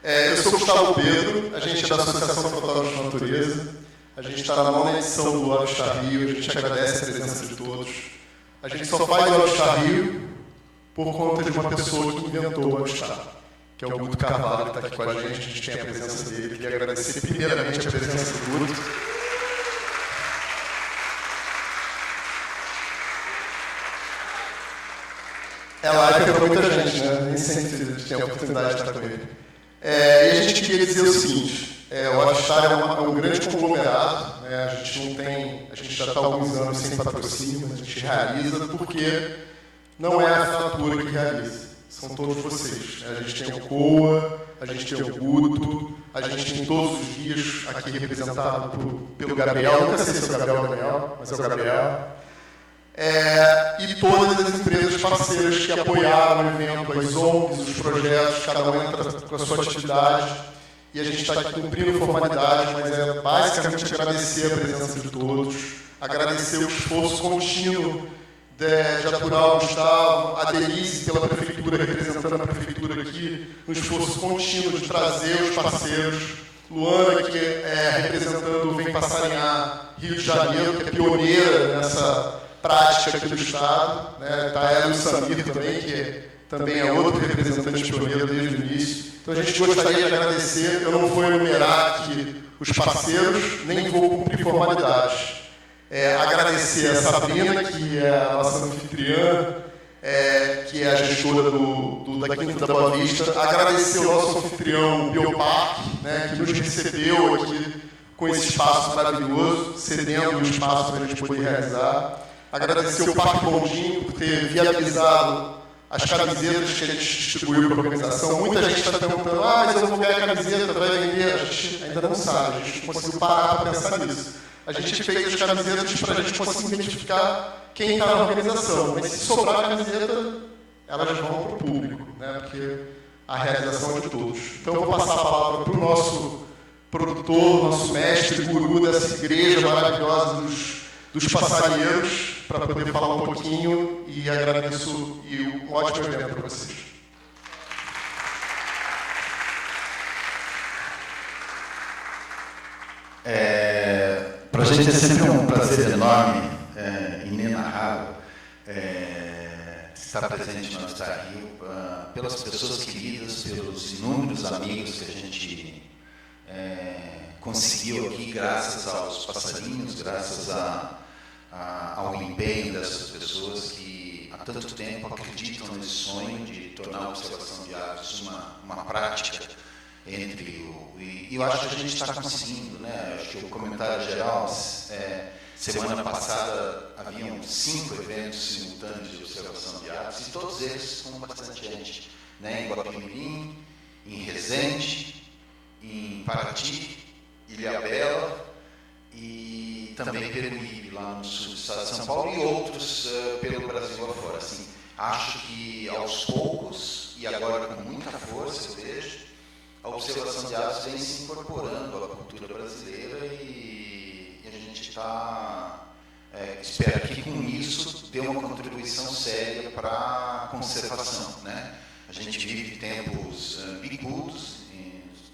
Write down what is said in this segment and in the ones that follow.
Eu sou Gustavo Pedro, a gente é da Associação Fotógrafos de Natureza. A gente está na 9ª edição do All Star Rio, a gente agradece a presença de todos. A gente só faz o All Star Rio por conta de uma pessoa que inventou o All Star, que é o Guto Carvalho, que está aqui com a gente tem a presença dele. Queria agradecer primeiramente a presença do Guto. É live para muita gente, né? Nem sempre a gente tem a oportunidade de estar com ele. E a gente queria dizer o seguinte, o All Star é um grande conglomerado, né? A gente já está há alguns anos sem patrocínio, mas a gente realiza porque não é a Fatura que realiza, são todos vocês. A gente tem o COA, a gente tem o Guto, a gente tem todos os dias aqui representado pelo Gabriel, nunca sei se é o Gabriel ou o Daniel, mas é o Gabriel. E todas as empresas parceiras que apoiaram o evento, as ONGs, os projetos, cada um entra com a sua atividade, e a gente está aqui cumprindo formalidade, mas é basicamente agradecer a presença de todos, agradecer o esforço contínuo de apurar o Gustavo, a Denise pela Prefeitura, representando a Prefeitura aqui, no esforço contínuo de trazer os parceiros, Luana, que representando o Vem Passarinhar Rio de Janeiro, que é pioneira nessa prática aqui do Estado, né? Tá ela e o Samir também, que também é outro representante pioneiro desde o início. Então a gente gostaria de agradecer, eu não vou enumerar aqui os parceiros, nem vou cumprir formalidades. Agradecer a Sabrina, que é a nossa anfitriã, que é a gestora da Quinta da Boa Vista. Agradecer o nosso anfitrião, o Bioparque, né, que nos recebeu aqui com esse espaço maravilhoso, cedendo um espaço para a gente poder realizar. Agradecer o Parque Bondinho por ter viabilizado as camisetas que a gente distribuiu para a organização. Muita gente está perguntando, mas eu vou ganhar a camiseta, vai vender? A gente ainda não sabe, a gente não conseguiu parar para pensar nisso. A gente fez as camisetas para a gente conseguir identificar quem está na organização, mas se sobrar a camiseta, elas vão para o público, né? Porque a realização é de todos. Então eu vou passar a palavra para o nosso produtor, nosso mestre, guru dessa igreja maravilhosa dos passarinheiros, para poder falar um pouquinho, e agradeço e um ótimo evento para vocês. Para a gente é sempre um prazer enorme, inenarrável, estar presente no Star Rio, pelas pessoas queridas, pelos inúmeros amigos que a gente conseguiu aqui, graças aos passarinhos, graças ao empenho dessas pessoas que há tanto tempo acreditam nesse sonho de tornar a observação de aves uma prática e eu acho que a gente está conseguindo, né? Acho que o comentário geral, semana passada haviam 5 eventos simultâneos de observação de aves e todos eles com bastante gente, né? Em Guapimirim, em Resende, em Paraty, Ilhabela e também Peruíbe, lá no sul do estado de São Paulo, e outros pelo Brasil afora. Assim, acho que aos poucos, e agora com muita força, eu vejo, a observação de aves vem se incorporando à cultura brasileira e a gente espera que com isso dê uma contribuição séria para a conservação, né? A gente vive tempos bicudos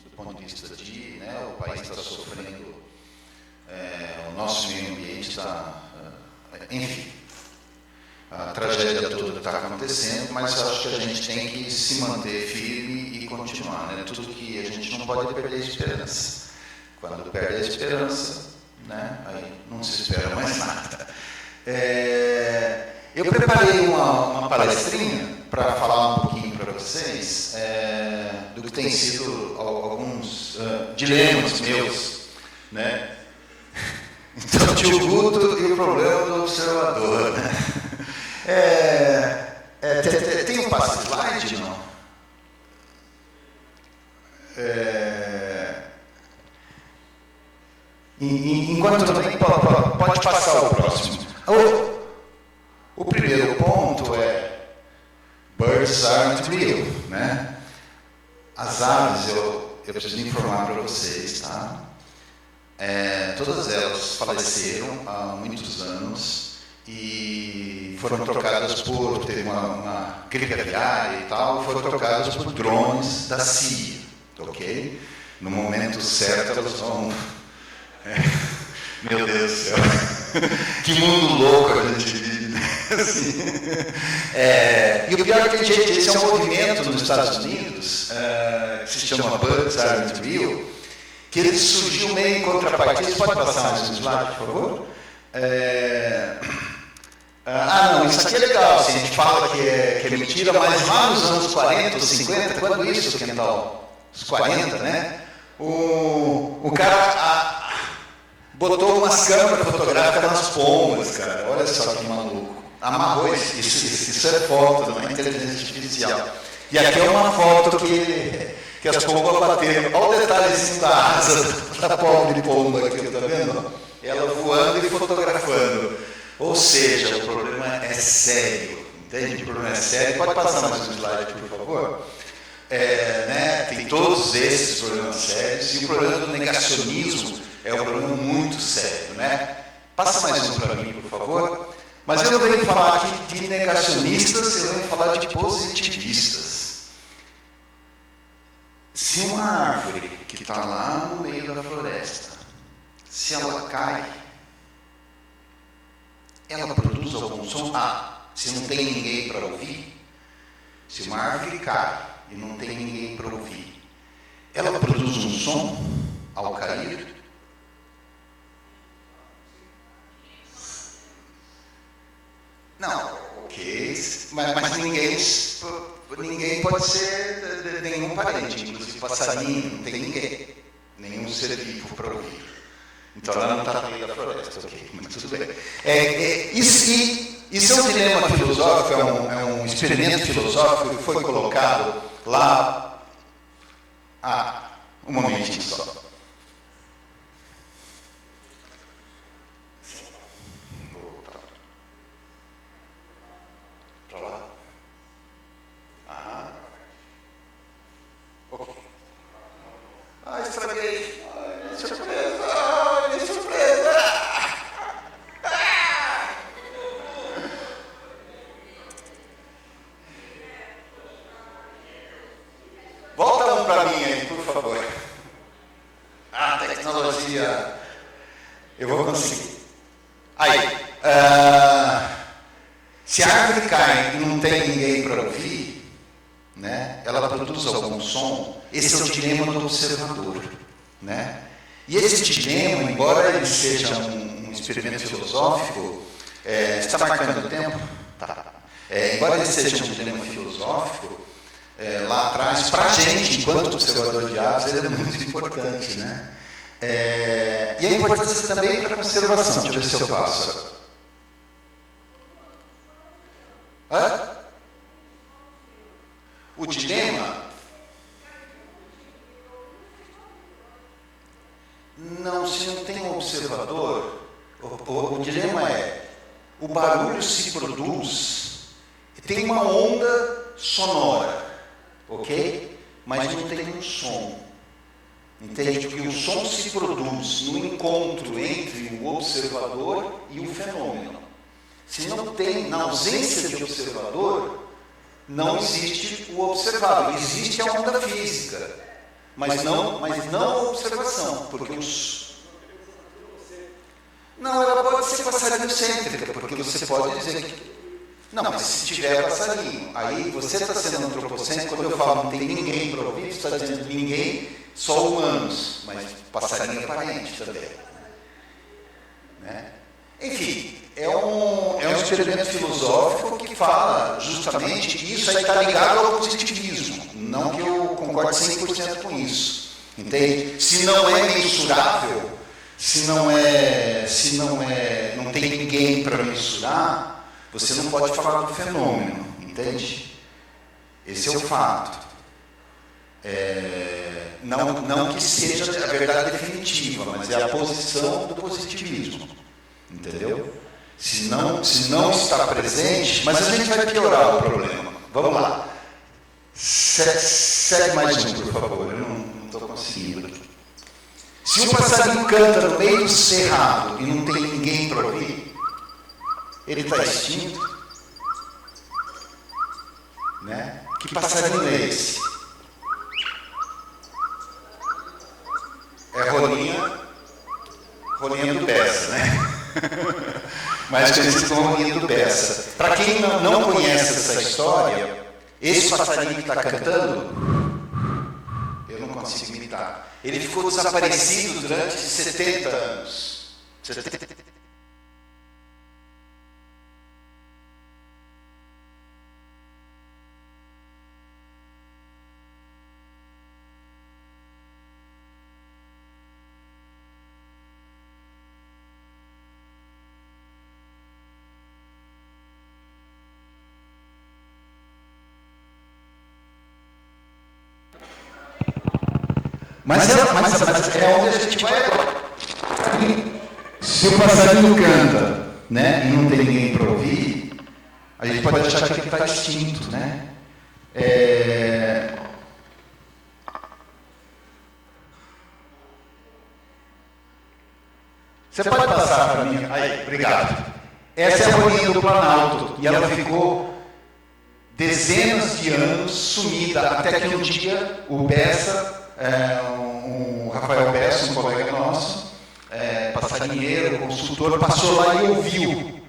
do ponto de vista o país está sofrendo, o nosso meio ambiente está, enfim, a tragédia toda está acontecendo, mas acho que a gente tem que se manter firme e continuar, né? Tudo que a gente não pode perder a esperança. Quando perde a esperança, né, aí não se espera mais nada. Eu preparei uma palestrinha para falar um pouquinho para vocês do que tem sido alguns dilemas meus, né? Então, tinha o Guto e o problema do observador, né? Tem um passo slide, não? Enquanto também pode passar o próximo. O primeiro ponto é birds aren't real, né? As aves, eu preciso informar para vocês, tá? Todas elas faleceram há muitos anos e foram trocadas teve uma gripe aviária e tal, foram trocadas por drones da CIA, ok? No momento certo elas vão... Meu Deus do céu, que mundo louco a gente vive, né? Assim. E o pior é que, gente, esse é um movimento nos Estados Unidos, que se chama Bugs Aren't Real, que ele surgiu meio em contrapartida. Você pode passar mais um slide, por favor? Não, isso aqui é legal, assim, a gente fala que é mentira, mas lá nos anos 40, 50, quando isso, Kendall? Os 40, né? O cara botou umas câmeras fotográficas nas pombas, cara. Olha só que maluco. Amarrou isso é foto, não é inteligência artificial. E aqui é uma foto que as pombas bateram. Olha o detalhezinho da asa da pobre pomba aqui, tá vendo? Ela voando e fotografando. Ou seja, o problema é sério. Entende? O problema é sério. Pode passar mais um slide, por favor? Tem todos esses problemas sérios. E o problema do negacionismo é um problema muito sério, né? Passa mais um para mim, por favor. Mas eu não venho falar aqui de negacionistas, eu venho falar de positivistas. Se uma árvore que está lá no meio da floresta, se ela cai, ela produz algum som? Se não tem ninguém para ouvir, se uma árvore cai e não tem ninguém para ouvir, ela produz um som ao cair? Não, ok, mas ninguém pode ser nenhum parente, inclusive passarinho, não tem ninguém, nenhum ser vivo para ouvir. Então ela não está no meio da floresta, ok, mas tudo bem. Isso é um dilema filosófico, é um experimento filosófico que foi colocado lá. Um momentinho só. Estraguei. Surpresa! Volta um para mim aí, por favor. Tecnologia. Eu vou conseguir. Se a árvore cai e não tem ninguém para ouvir, né, ela produz algum som. Esse é o dilema do observador, né? E esse dilema, embora ele seja um experimento filosófico, está marcando o tempo? Tá. Embora ele seja um dilema filosófico, lá atrás, para a gente, enquanto observador de aves, ele é muito importante, né? E a importância também para a conservação. Deixa eu ver se eu passo. O dilema... Não, se não tem um observador, o dilema é, o barulho se produz, tem uma onda sonora, ok? Mas não tem um som. Entende? Porque o som se produz no encontro entre o observador e o fenômeno. Se não tem, na ausência de observador, não existe o observável, existe a onda física. Mas não a observação, porque não, ela pode ser passarinho cêntrica, porque você pode dizer que... Não, mas se tiver passarinho, aí você está sendo antropocêntrico, quando eu falo não tem ninguém para ouvir, você está dizendo ninguém, só humanos, mas passarinho é parente também. Né? Enfim, é um experimento filosófico que fala justamente que isso aí está ligado ao positivismo. Não que eu concorde 100% com isso. Entende? Se não é mensurável, não tem ninguém para mensurar, você não pode falar do fenômeno. Entende? Esse é o fato. Não que seja a verdade definitiva, mas é a posição do positivismo. Entendeu? Se não está presente, mas a gente vai piorar o problema. Vamos lá. Segue mais um, por favor. Eu não estou conseguindo aqui. Se um passarinho canta no meio do cerrado e não tem ninguém para ouvir, Ele está extinto? Né? Que passarinho é esse? É rolinha do Bessa, né? Mais conhecido como rolinha do Bessa. Para quem não conhece essa história, esse passarinho que está cantando, eu não consigo imitar. Ele ficou desaparecido durante 70 anos. Mas é onde a gente vai agora. Se o passarinho canta, né, e não tem ninguém para ouvir, a gente pode achar que ele está extinto, né? Você pode passar para mim? Aí, obrigado. Essa é a rolinha do Planalto, e ela ficou dezenas de anos sumida, até que um dia o Bessa, o Rafael Bessa, um colega nosso, passarinheiro, consultor, passou lá e ouviu.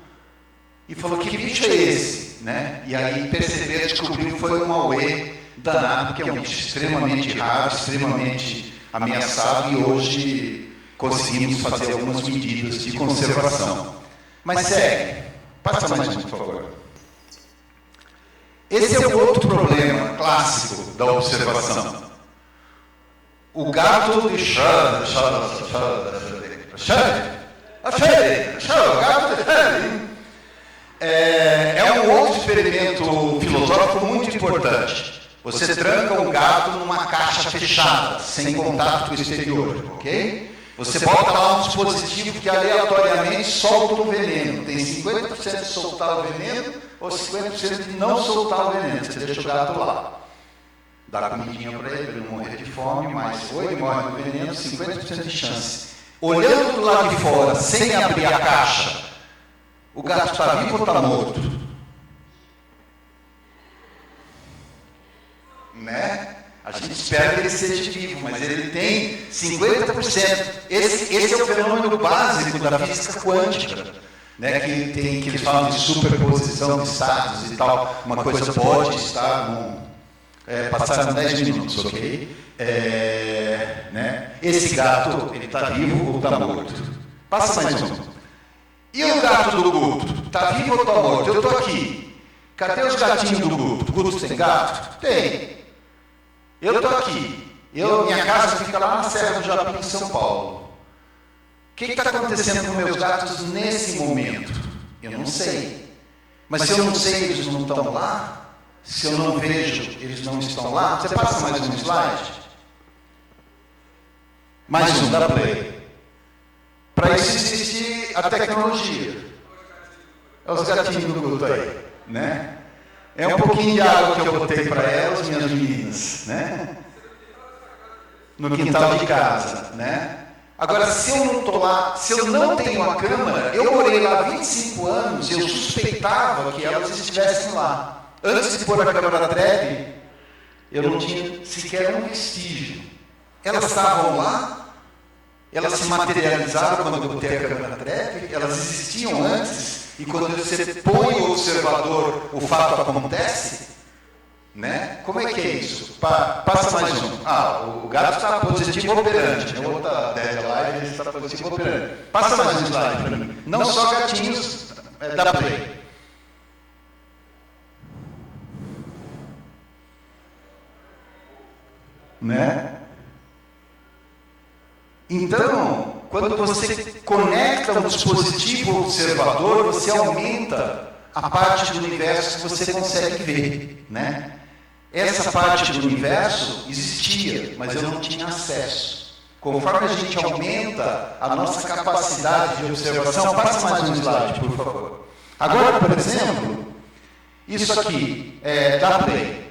E falou, que bicho é esse? Né? E aí percebeu, descobriu que foi um auê danado, que é um bicho extremamente raro, extremamente ameaçado, e hoje conseguimos fazer algumas medidas de conservação. Mas segue. Passa mais um, por favor. Esse é o outro problema clássico da observação. O gato de é um outro experimento filosófico muito importante. Você tranca um gato numa caixa fechada, sem contato com o exterior, ok? Você bota lá um dispositivo que aleatoriamente solta o veneno. Tem 50% de soltar o veneno ou 50% de não soltar o veneno. Você deixa o gato lá. Dá comidinha para ele não morrer de fome, mas ou ele morre do veneno, 50% de chance. Olhando do lado de fora, sem abrir a caixa, o gato está vivo ou está morto? Né? A gente espera que ele seja vivo, mas ele tem 50%. Esse é o fenômeno básico da física quântica, né? Que eles falam de superposição de estados e tal. Uma coisa pode estar passaram 10 minutos, ok? Né? Esse gato, ele está vivo ou está morto? Passa mais um. E o gato do Guto? Está vivo ou está morto? Eu estou aqui. Cadê os gatinhos do Guto? O Guto tem gato? Tem. Eu estou aqui. Minha casa fica lá na Serra do Japim, em São Paulo. O que está acontecendo com meus gatos nesse momento? Eu não sei. Mas se eu não sei, eles não estão lá? Se eu não vejo, eles não estão lá? Você passa mais um slide? Mais um, dá play. Para isso existe a tecnologia. É os gatinhos do Guto aí, né? É um pouquinho de água que eu botei para elas, minhas meninas, né? No quintal de casa, né? Agora, se eu não estou lá, se eu não tenho a câmera, eu morei lá 25 anos, eu suspeitava que elas estivessem lá. Antes de pôr a câmera trap, eu não tinha sequer um vestígio. Elas estavam lá, elas se materializaram quando eu botei a câmera trap, elas existiam antes, e quando você põe o observador, o fato acontece, né? Como é que é isso? Passa mais um. O gato está positivo operante. Na outra live ele está positivo operante. Passa mais um slide para mim. Não só gatinhos da play. Né? Então, quando você conecta um dispositivo observador, você aumenta a parte do universo que você consegue ver, né? Essa parte do universo existia, mas eu não tinha acesso. Conforme a gente aumenta a nossa capacidade de observação, passa mais um slide, por favor. Agora, por exemplo, isso aqui dá play.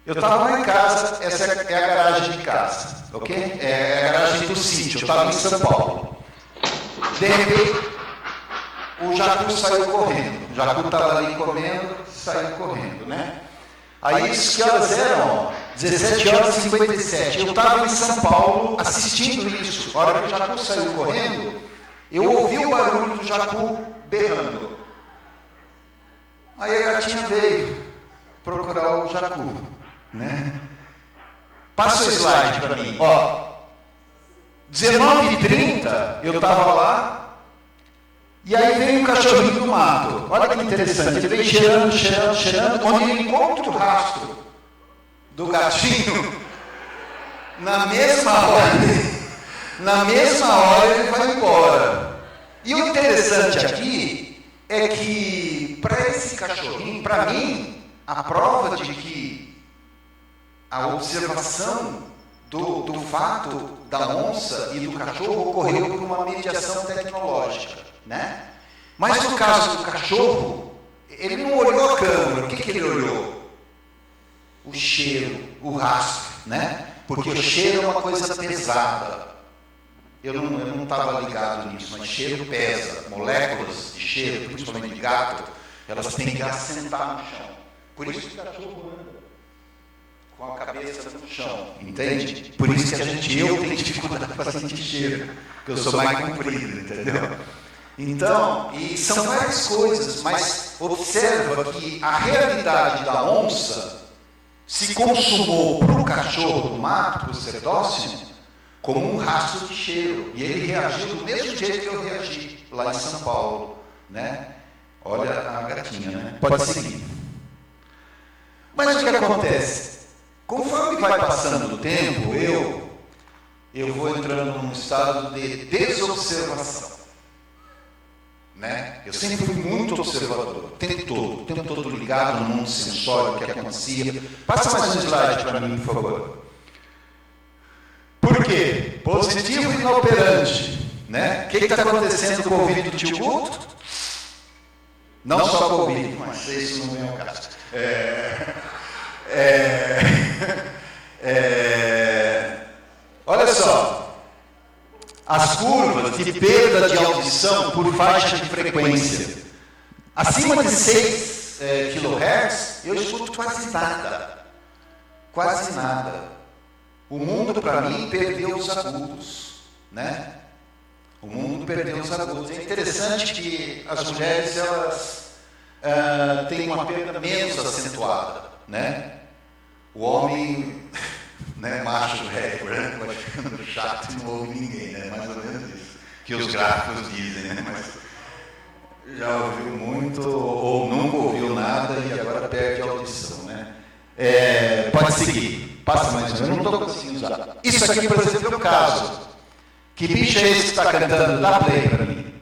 Eu estava lá em casa, essa é a garagem de casa, ok? É a garagem do sítio, eu estava em São Paulo. De repente, o jacu saiu correndo. O jacu estava ali comendo, saiu correndo, né? Aí isso que horas eram? 17h57. Eu estava em São Paulo assistindo isso. A hora que o jacu saiu correndo, eu ouvi o barulho do jacu berrando. Aí a gatinha veio procurar o jacu, né? Passa o slide para mim. Ó, 19h30 eu estava lá. E aí vem um cachorrinho do mato. Olha que interessante. Ele vem cheirando, cheirando, cheirando. Onde ele encontra o rastro do gatinho, na mesma hora ele vai embora. E o interessante aqui é que, para esse cachorrinho, para mim, a prova de que a observação do fato da onça e do cachorro ocorreu por uma mediação tecnológica, né? Mas no caso do cachorro, ele não olhou a câmera. O que ele olhou? O cheiro, o rastro, né? Porque o cheiro é uma coisa pesada. Eu não estava ligado nisso, mas cheiro pesa. Moléculas de cheiro, principalmente de gato, elas têm que assentar no chão. Por isso que o cachorro anda com a cabeça no chão, entende? Por isso que eu tenho dificuldade para sentir cheiro, porque eu sou mais comprido, entendeu? Então, e são várias coisas, mas observa que a realidade da onça se consumou para o cachorro do mato, para o cerdócino, como um rastro de cheiro. E ele reagiu do mesmo jeito que eu reagi lá em São Paulo, né? Olha a gatinha, né? Pode seguir. Mas o que acontece? Conforme vai passando o tempo, eu vou entrando num estado de desobservação. Né? Eu sempre fui muito observador, o tempo todo ligado no mundo sensório, o que acontecia. Passa mais um slide para mim, por favor. Por quê? Positivo e inoperante. Né? O que está acontecendo com o ouvido do tio Guto? Não só com o ouvido, mas isso não vem ao caso. Olha só. As curvas de perda de audição por faixa de frequência. Acima de 6 kHz, eu escuto quase nada. Quase nada. O mundo, para mim, perdeu os agudos. Né? O mundo perdeu os agudos. É interessante que as mulheres, elas têm uma perda menos acentuada. Né? O homem... Né, macho velho, branco, vai ficando chato e não ouve ninguém, né? Mais ou menos isso que os gráficos dizem, né? Mas já ouviu muito ou nunca ouviu nada e agora perde a audição, né? Pode seguir, passa mais um, eu não estou conseguindo usar. Isso aqui, por exemplo, é o caso. Que bicho é esse que está cantando? Dá play para mim.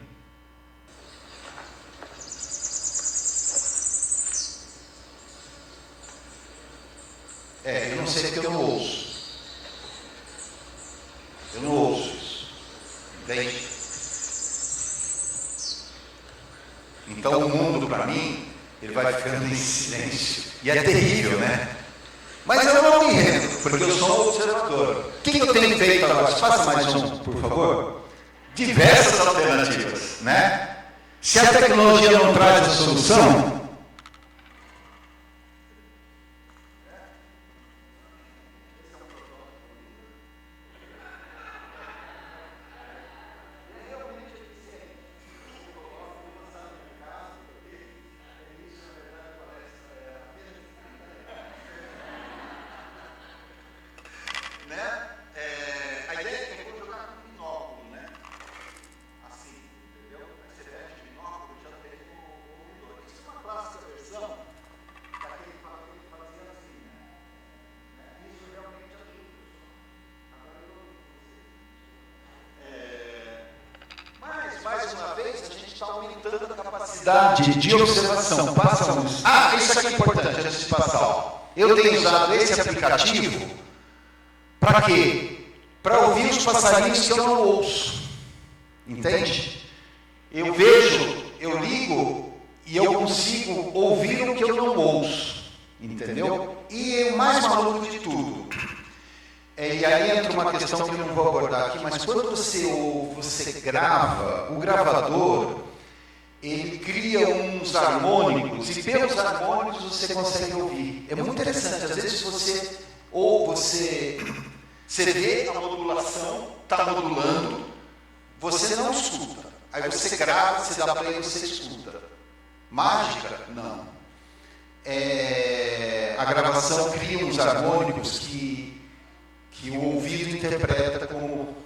Eu não sei porque eu não ouço. Eu não ouço isso. Entende? Então o mundo, para mim, ele vai ficando em silêncio. E é terrível, né? Mas eu não me rendo, porque eu sou um observador. O que eu tenho feito agora? Faça mais um, por favor. Diversas alternativas, né? Se a tecnologia não traz a solução... de observação. Passa um... isso aqui é importante, antes de passar. Eu tenho usado esse aplicativo para quê? Para ouvir os passarinhos que eu não ouço. Entende? Eu vejo, eu ligo e eu consigo ouvir o que eu não ouço. Entendeu? E o mais maluco de tudo. E aí entra uma questão que eu não vou abordar aqui, mas quando você grava, o gravador... ele cria uns harmônicos, e pelos harmônicos você consegue ouvir. É muito interessante, às vezes você vê a modulação, está modulando, você não escuta. Aí você grava, você dá play e você escuta. Mágica? Não. A gravação cria uns harmônicos que o ouvido interpreta como...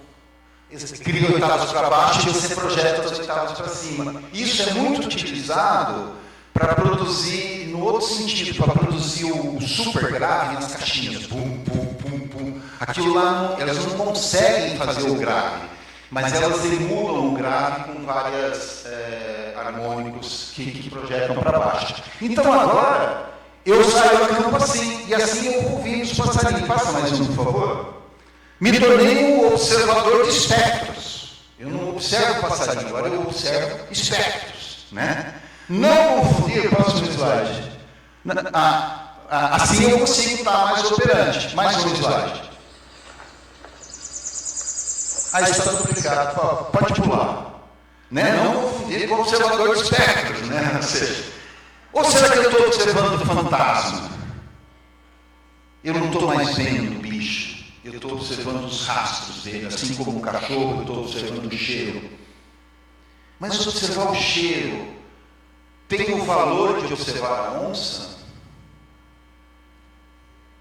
cria oitavas para baixo e você projeta as oitavas para cima. Isso é muito utilizado para produzir, no outro sentido, para produzir o super grave nas caixinhas. Pum, pum, pum, pum. Aquilo lá, elas não conseguem fazer o grave, mas elas emulam o grave com vários harmônicos que projetam para baixo. Então agora, eu saio a campo assim, e assim eu vou ouvindo os passarinhos. Passa mais um, por favor. Me tornei um observador de espectros. Eu não observo passarinho, agora eu observo espectros. Né? Não confundir, próximo slide. Assim eu consigo estar mais operante. Mais um slide. Aí está duplicado, pode pular. Né? Não confundir com observador de espectros. Né? Ou será que eu estou observando fantasma? Eu não estou mais vendo o bicho. Eu estou observando os rastros dele, assim como um cachorro, eu estou observando o cheiro. Mas observar o cheiro tem o valor de observar a onça?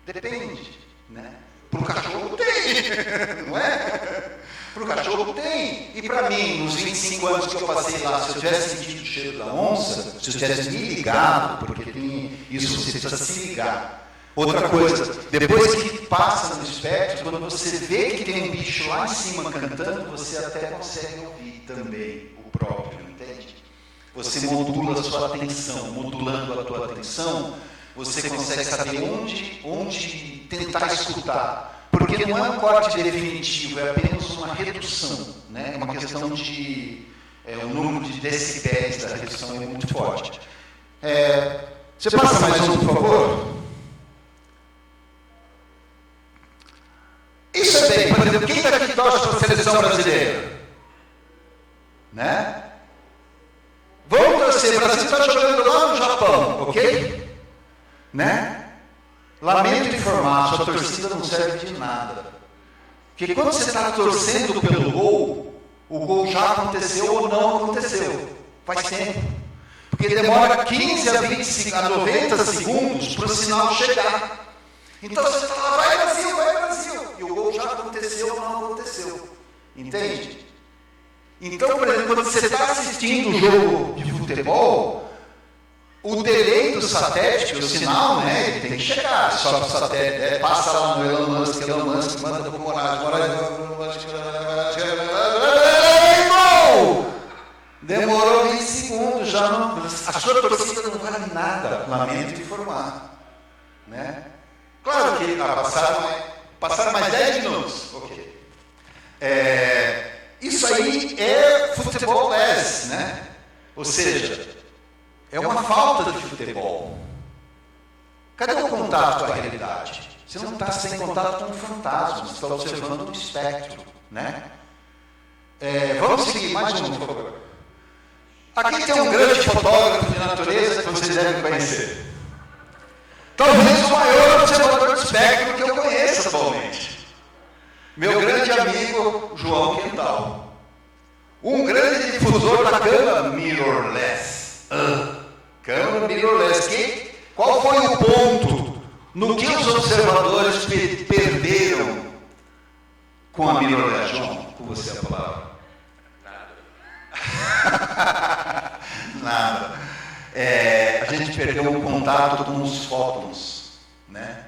Depende, né? Para o cachorro tem, não é? Para o cachorro tem. E para mim, nos 25 anos que eu passei lá, se eu tivesse sentido o cheiro da onça, se eu tivesse me ligado, porque tem isso, você precisa se ligar. Outra coisa, depois que passa no espectro, quando você vê que tem um bicho lá em cima cantando, você até consegue ouvir também o próprio, entende? Você modula a sua atenção, modulando a tua atenção, você consegue saber onde tentar escutar. Porque não é um corte definitivo, é apenas uma redução, né? É uma questão de... o número de decibéis da redução é muito forte. Você passa mais um, por favor? Isso é bem, por exemplo, quem daqui torce para a seleção brasileira? Né? Vamos torcer, o Brasil está jogando lá no Japão, ok? Né? Lamento informar, sua torcida não serve de nada. Porque quando você está torcendo pelo gol, o gol já aconteceu ou não aconteceu. Faz tempo. Porque demora 15 a 90 segundos para o sinal chegar. Então você fala, vai Brasil, vai Brasil. E o gol já aconteceu ou não aconteceu. Entende? Então, por exemplo, quando você está assistindo um jogo de futebol, o delay do satélite, o sinal, né, ele tem que chegar. Só que o satélite passa lá no Elon Musk manda para o Moraes. Demorou 20 segundos, já não, a sua torcida não vale nada. Lamento informar. Né? Claro que passaram mais 10 minutos. Ok. Isso aí é futebol less, né? Ou seja, é uma falta de futebol. Cadê o contato com a realidade? Você não está sem contato com um fantasma, você está observando um espectro, né? Vamos seguir mais um, por favor. Aqui tem um grande fotógrafo de natureza que vocês devem conhecer. Talvez o maior observador de espectro que eu conheço atualmente. Meu grande amigo João Quental. Um grande difusor da câmera mirrorless. Câmera mirrorless. Qual foi o ponto no que os observadores perderam com a mirrorless? João, com você a palavra. Nada. A gente perdeu o contato com os fótons, né?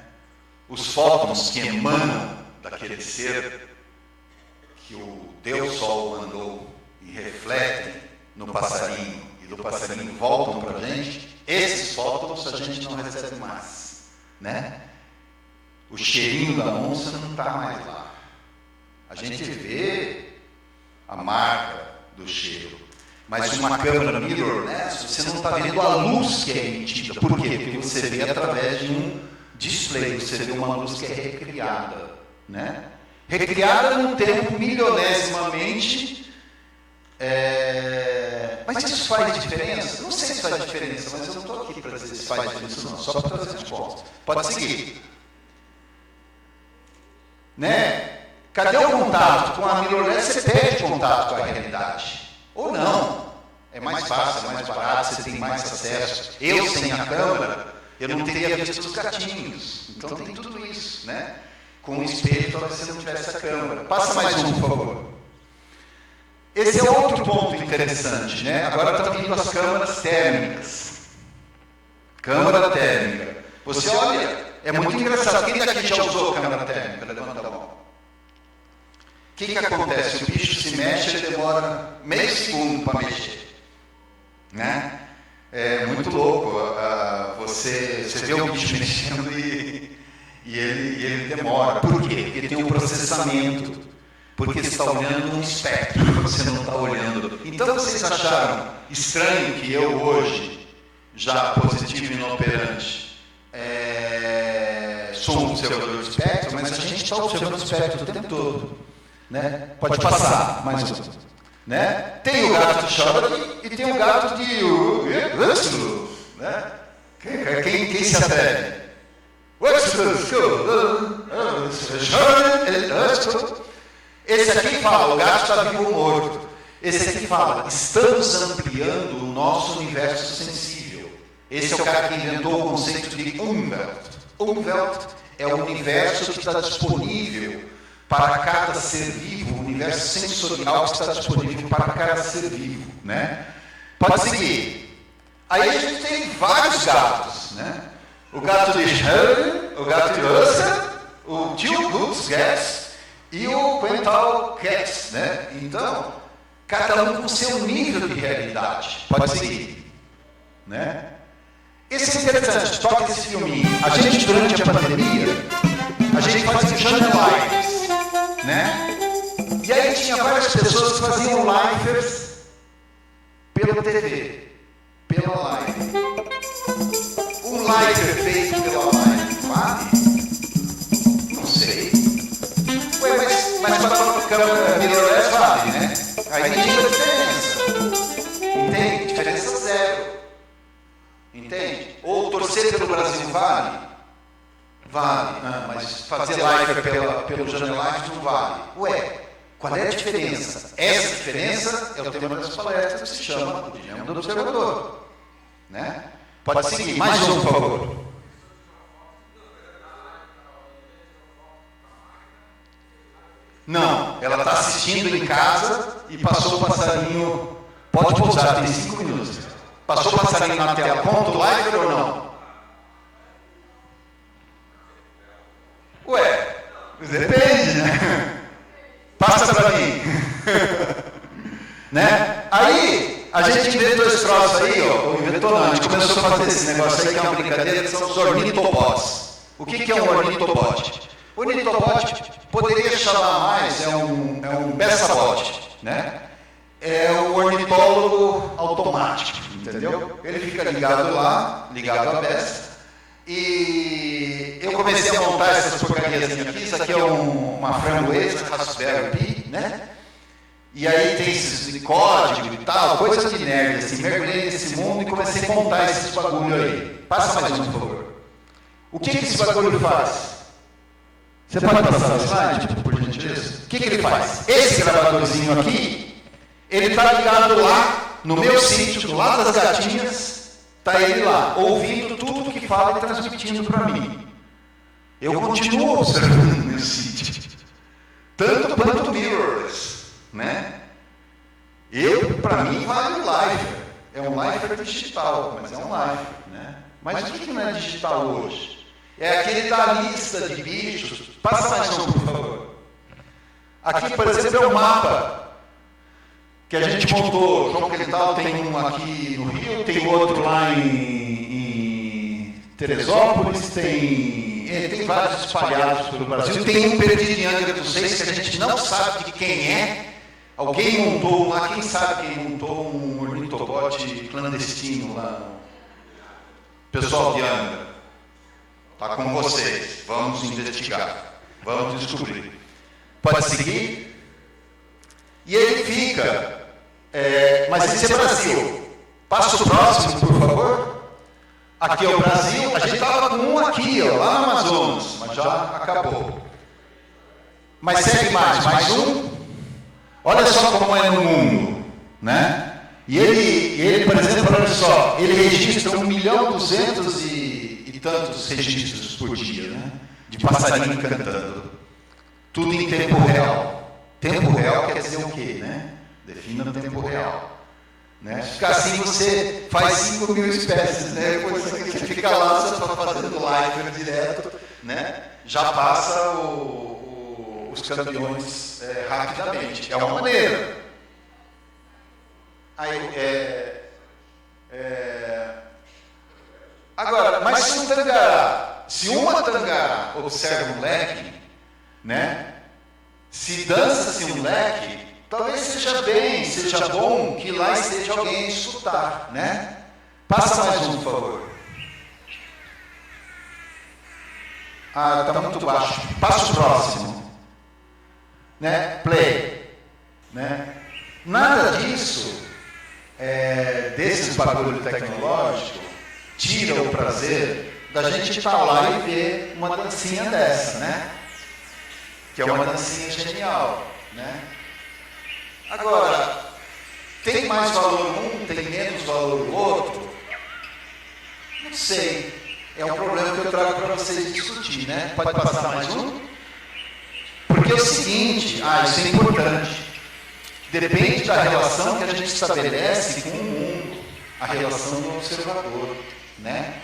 Os fótons que emanam daquele ser que o Deus Sol mandou e refletem no passarinho e do passarinho voltam para a gente, esses fótons a gente não recebe mais, né? O cheirinho da onça não está mais lá. A gente vê a marca do cheiro. Mas uma câmera mirrorless, você não está vendo a luz que é emitida. Por quê? Porque você vê através de um display, você vê uma luz que é recriada. Né? Recriada num tempo milionésimamente. Mas isso faz diferença? Não sei se faz diferença, mas eu não estou aqui para dizer se faz diferença não, só para trazer os pontos. Pode seguir. Né? Cadê o contato? Com a mirrorless você perde contato com a realidade. Ou não. É mais fácil, é mais barato, você tem mais acesso. Eu, sem a câmera, eu não teria visto os gatinhos. Então tem tudo isso, né? Com o espelho, talvez você não tivesse a câmera. Passa mais um, por favor. Esse é outro ponto interessante, né? Agora estão vindo as câmeras térmicas. Câmara térmica. Você olha, é muito engraçado. Quem daqui já usou câmera térmica? Levanta a mão. O que acontece? O bicho se mexe, ele demora meio segundo para mexer. Né? É muito louco. Você vê o bicho mexendo e ele demora. Por quê? Porque tem um processamento. Porque você está olhando um espectro, você não está olhando. Então vocês acharam estranho que eu hoje, já positivo e inoperante, sou um observador do espectro, mas a gente está observando o espectro o tempo todo. Né? Pode passar, mais um. Né? Tem o gato de Schrödinger e tem o gato de Huxley. Né? Quem se atreve? Esse aqui fala, o gato está vivo ou morto. Esse aqui fala, estamos ampliando o nosso universo sensível. Esse é o cara que inventou o conceito de Umwelt. Umwelt é o universo que está disponível para cada ser vivo, o universo sensorial que está disponível para cada ser vivo, né? Pode seguir. Aí a gente tem vários gatos, né? O gato de Schrödinger, o gato de Russell, o Tio Goods Gas e o Quental Cats, né? Então, cada um com seu nível de realidade. Pode seguir, né? Esse é interessante, toca esse filminho. A gente, durante a pandemia, a gente fazia janelives, né? E aí tinha várias pessoas que faziam lives pela TV, pela live. Um live feito pela live, vale? Não sei. Ué, mas para a câmera mirrorless vale, né? Aí tem diferença. Entende? Diferença zero. Entende? Ou torcer pelo Brasil vale? Vale, mas fazer live pelo Janelives não vale. Ué, qual é a diferença? Essa diferença é o tema das palestras que se chama o Dilema do Observador. Né? Pode seguir. Mais um, por favor. Não, ela está assistindo em casa e passou o passarinho. Pode pousar, tem 5 minutos. Passou o passarinho na tela. Conta o live ou não? Ué, depende, né? Passa para mim. Né? Aí, a gente inventou esse troço aí, ó. Inventou não, a gente começou a fazer esse negócio aí que é uma brincadeira, que são os ornitopods. O que é um ornitopod? O ornitopod poderia chamar mais, é um bessapod, né? É um ornitólogo automático, entendeu? Ele fica ligado lá, ligado à besta. E eu comecei a montar essas porcarias aqui. Isso aqui é uma framboesa, Raspberry Pi, né? E aí tem esses de código e tal, coisa de nerd, assim. Mergulhei nesse mundo e comecei a montar esses bagulho aí. Passa mais um, por favor. O que esse bagulho faz? Você pode passar o slide, por gentileza? O que ele faz? Esse gravadorzinho aqui, ele está ligado lá, no meu sítio, do lado das gatinhas. Está ele lá, ouvindo tudo que fala e transmitindo para mim. Eu continuo observando o meu sítio. Tanto quanto mirrorless, né? Para mim, vale o live. É um live digital, mas é um live, né? Mas o que não é digital hoje? É aquele da lista de bichos. Passa mais um, por favor. Aqui, por exemplo, é o mapa que a gente montou. João Quental tem um aqui no Rio, tem outro lá em Teresópolis, tem vários espalhados pelo Brasil, tem um perdido em Angra dos Reis que a gente não sabe de quem é. Alguém montou lá, quem sabe quem montou um ornitopod clandestino lá. Pessoal de Angra, está com vocês, vamos investigar, vamos descobrir. Pode seguir? E ele fica Mas esse é Brasil. Passa o próximo, por favor. Aqui é o Brasil. A gente estava com um aqui, ó, lá no Amazonas, mas já acabou. Mas segue mais um. Olha só como é no mundo, né? E ele, por exemplo, olha só, ele registra 1.200.000 e tantos registros por dia, né? De passarinho cantando. Tudo em tempo real. Tempo real quer dizer o quê, né? Defina o tempo real. Né? Ficar assim, você faz 5.000 espécies, né? Depois você fica lá, você está fazendo live direto, né? Já passa os campeões rapidamente. É uma maneira. Agora, mas se uma tangará observa um leque, né? Se dança-se um leque, talvez seja bom que lá esteja alguém a escutar, né? Passa mais um, por favor. Está muito baixo. Passa o próximo. Né? Play. Né? Nada disso, desses bagulho tecnológico, tira o prazer da gente estar lá e ver uma dancinha dessa, né? Que é uma dancinha genial, né? Agora, tem mais valor um, tem menos valor o outro? Não sei. É um problema que eu trago para vocês discutir, né? Pode passar mais um? Porque é o seguinte, isso é importante. Depende da relação que a gente estabelece com o mundo, a relação do observador, né?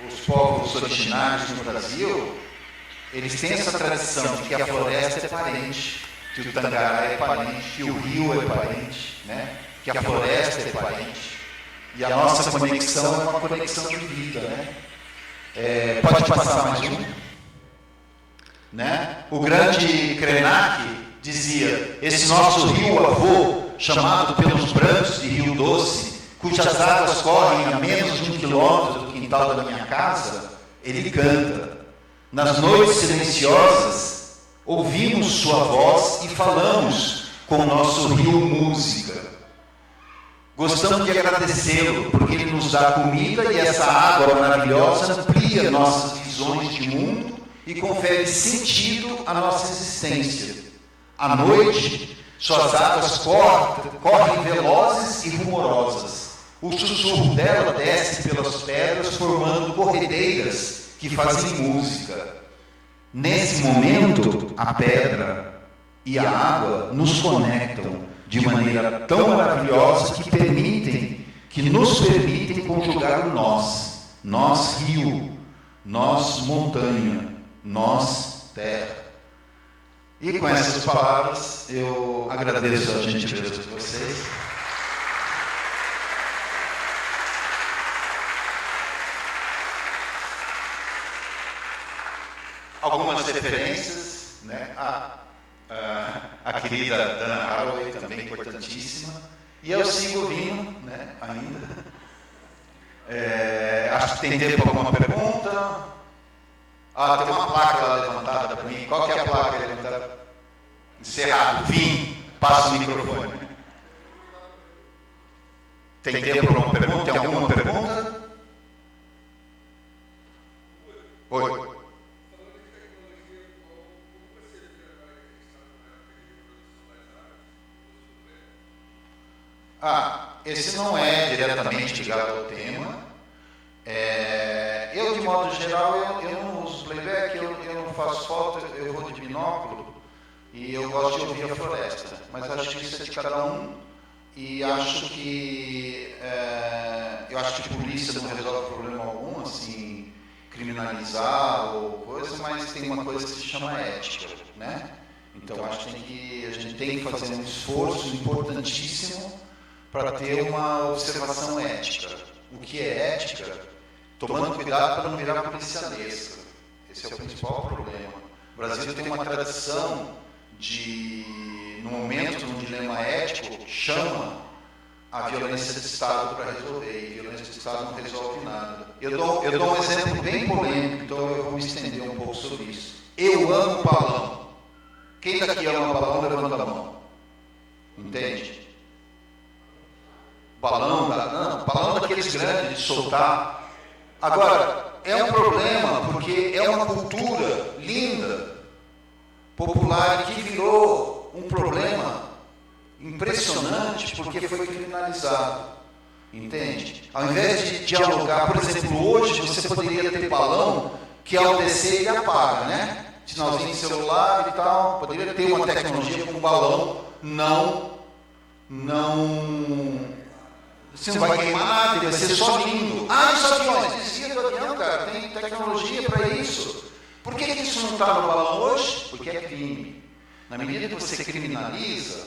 Os povos originários no Brasil, eles têm essa tradição de que a floresta é parente, que o tangará é parente, que o rio é parente, né? Que a floresta é parente. E a nossa conexão é uma conexão de vida, né? Pode passar mais um? Né? O grande Krenak dizia: esse nosso rio avô, chamado pelos brancos de Rio Doce, cujas águas correm a menos de 1 quilômetro do quintal da minha casa, ele canta. Nas noites silenciosas, ouvimos sua voz e falamos com o nosso rio música. Gostamos de agradecê-lo, porque ele nos dá comida e essa água maravilhosa amplia nossas visões de mundo e confere sentido à nossa existência. À noite, suas águas correm velozes e rumorosas. O sussurro dela desce pelas pedras, formando corredeiras que fazem música. Nesse momento, a pedra e a água nos conectam de maneira tão maravilhosa que nos permitem conjugar o nós rio, nós montanha, nós terra. E com essas palavras, eu agradeço a gentileza de vocês. Algumas referências, né? A querida Dana Haraway, também importantíssima. E eu sigo ouvindo, né, ainda. Acho que tem tempo para alguma pergunta. Tem uma placa lá levantada para mim. Qual que é a placa levantada? Encerrado. Fim. Passa o microfone. Tem tempo para alguma pergunta? Tem alguma pergunta? Oi. Esse não é diretamente ligado ao tema. Eu, de modo geral, eu não uso playback, eu não faço foto, eu vou de binóculo e eu gosto de ouvir a floresta. Mas acho que isso é de cada um e acho que polícia não resolve problema algum, assim, criminalizar ou coisa, mas tem uma coisa que se chama ética, né? Então acho que a gente tem que fazer um esforço importantíssimo para ter uma observação ética. O que é ética? Tomando cuidado para não virar policialesca. Esse é o principal problema. O Brasil tem uma tradição de, no momento de um dilema ético, chama a violência de Estado para resolver. E violência de Estado não resolve nada. Eu dou um exemplo bem polêmico, então eu vou me estender um pouco sobre isso. Eu amo balão. Quem daqui ama balão, levanta a mão. Entende? Balão, não, balão daqueles grandes de soltar. Agora, é um problema porque é uma cultura linda, popular, que virou um problema impressionante porque foi criminalizado. Entende? Ao invés de dialogar, por exemplo, hoje você poderia ter balão que ao descer ele apaga, né? Sinalzinho de celular e tal, poderia ter uma tecnologia com balão, você não vai queimar nada, vai ser só lindo. Ah, os aviões, desvia do avião, cara, tem tecnologia para isso. Por que isso não está no balão hoje? Porque é crime. Na medida que você criminaliza,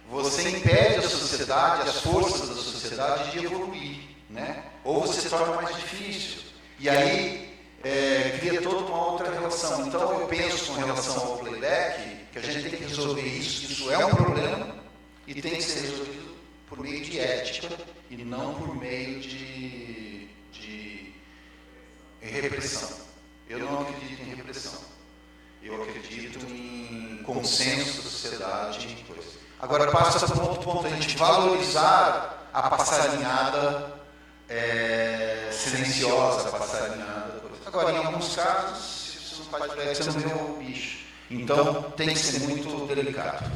você impede a sociedade, as forças da sociedade de evoluir, né? Ou você torna mais difícil. E aí cria toda uma outra relação. Então eu penso com relação ao playback que a gente tem que resolver isso, que isso é um problema e tem que ser resolvido por meio de ética e não por meio de repressão. Eu não acredito em repressão. Eu acredito em consenso da sociedade e coisa. Agora passa para um outro ponto, a gente valorizar a passarinhada silenciosa, a passarinhada. Agora, em alguns casos, se você não faz playback, você não vê o bicho. Então, tem que ser muito delicado.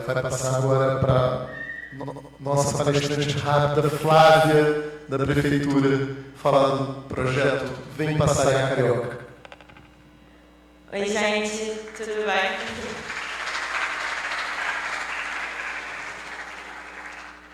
Vai passar agora para nossa palestrante rápida, Flávia, da Prefeitura, falar do projeto Vem Passarinhar Carioca. Oi, gente, tudo bem?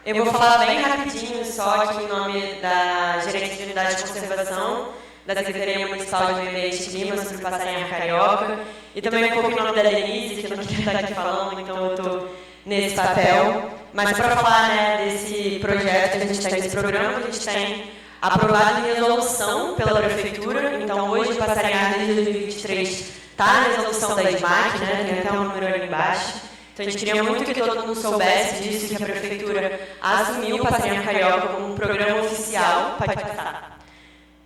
Eu vou falar bem rapidinho, só aqui em nome da Gerência de Unidade de Conservação, da Secretaria Municipal de Meio Ambiente e Clima, sobre o passarinhar carioca, e também um pouco em nome da Denise, que eu não quero estar aqui falando, então eu estou nesse papel. Mas para falar, né, desse projeto que a gente tem, desse programa que a gente tem aprovado em resolução pela Prefeitura, então hoje o passarinhar desde 2023 está na resolução da SMAC, né, tem até um número ali embaixo. Então a gente queria muito que todo mundo soubesse disso, que a Prefeitura assumiu o passarinhar carioca como um programa oficial, pode passar.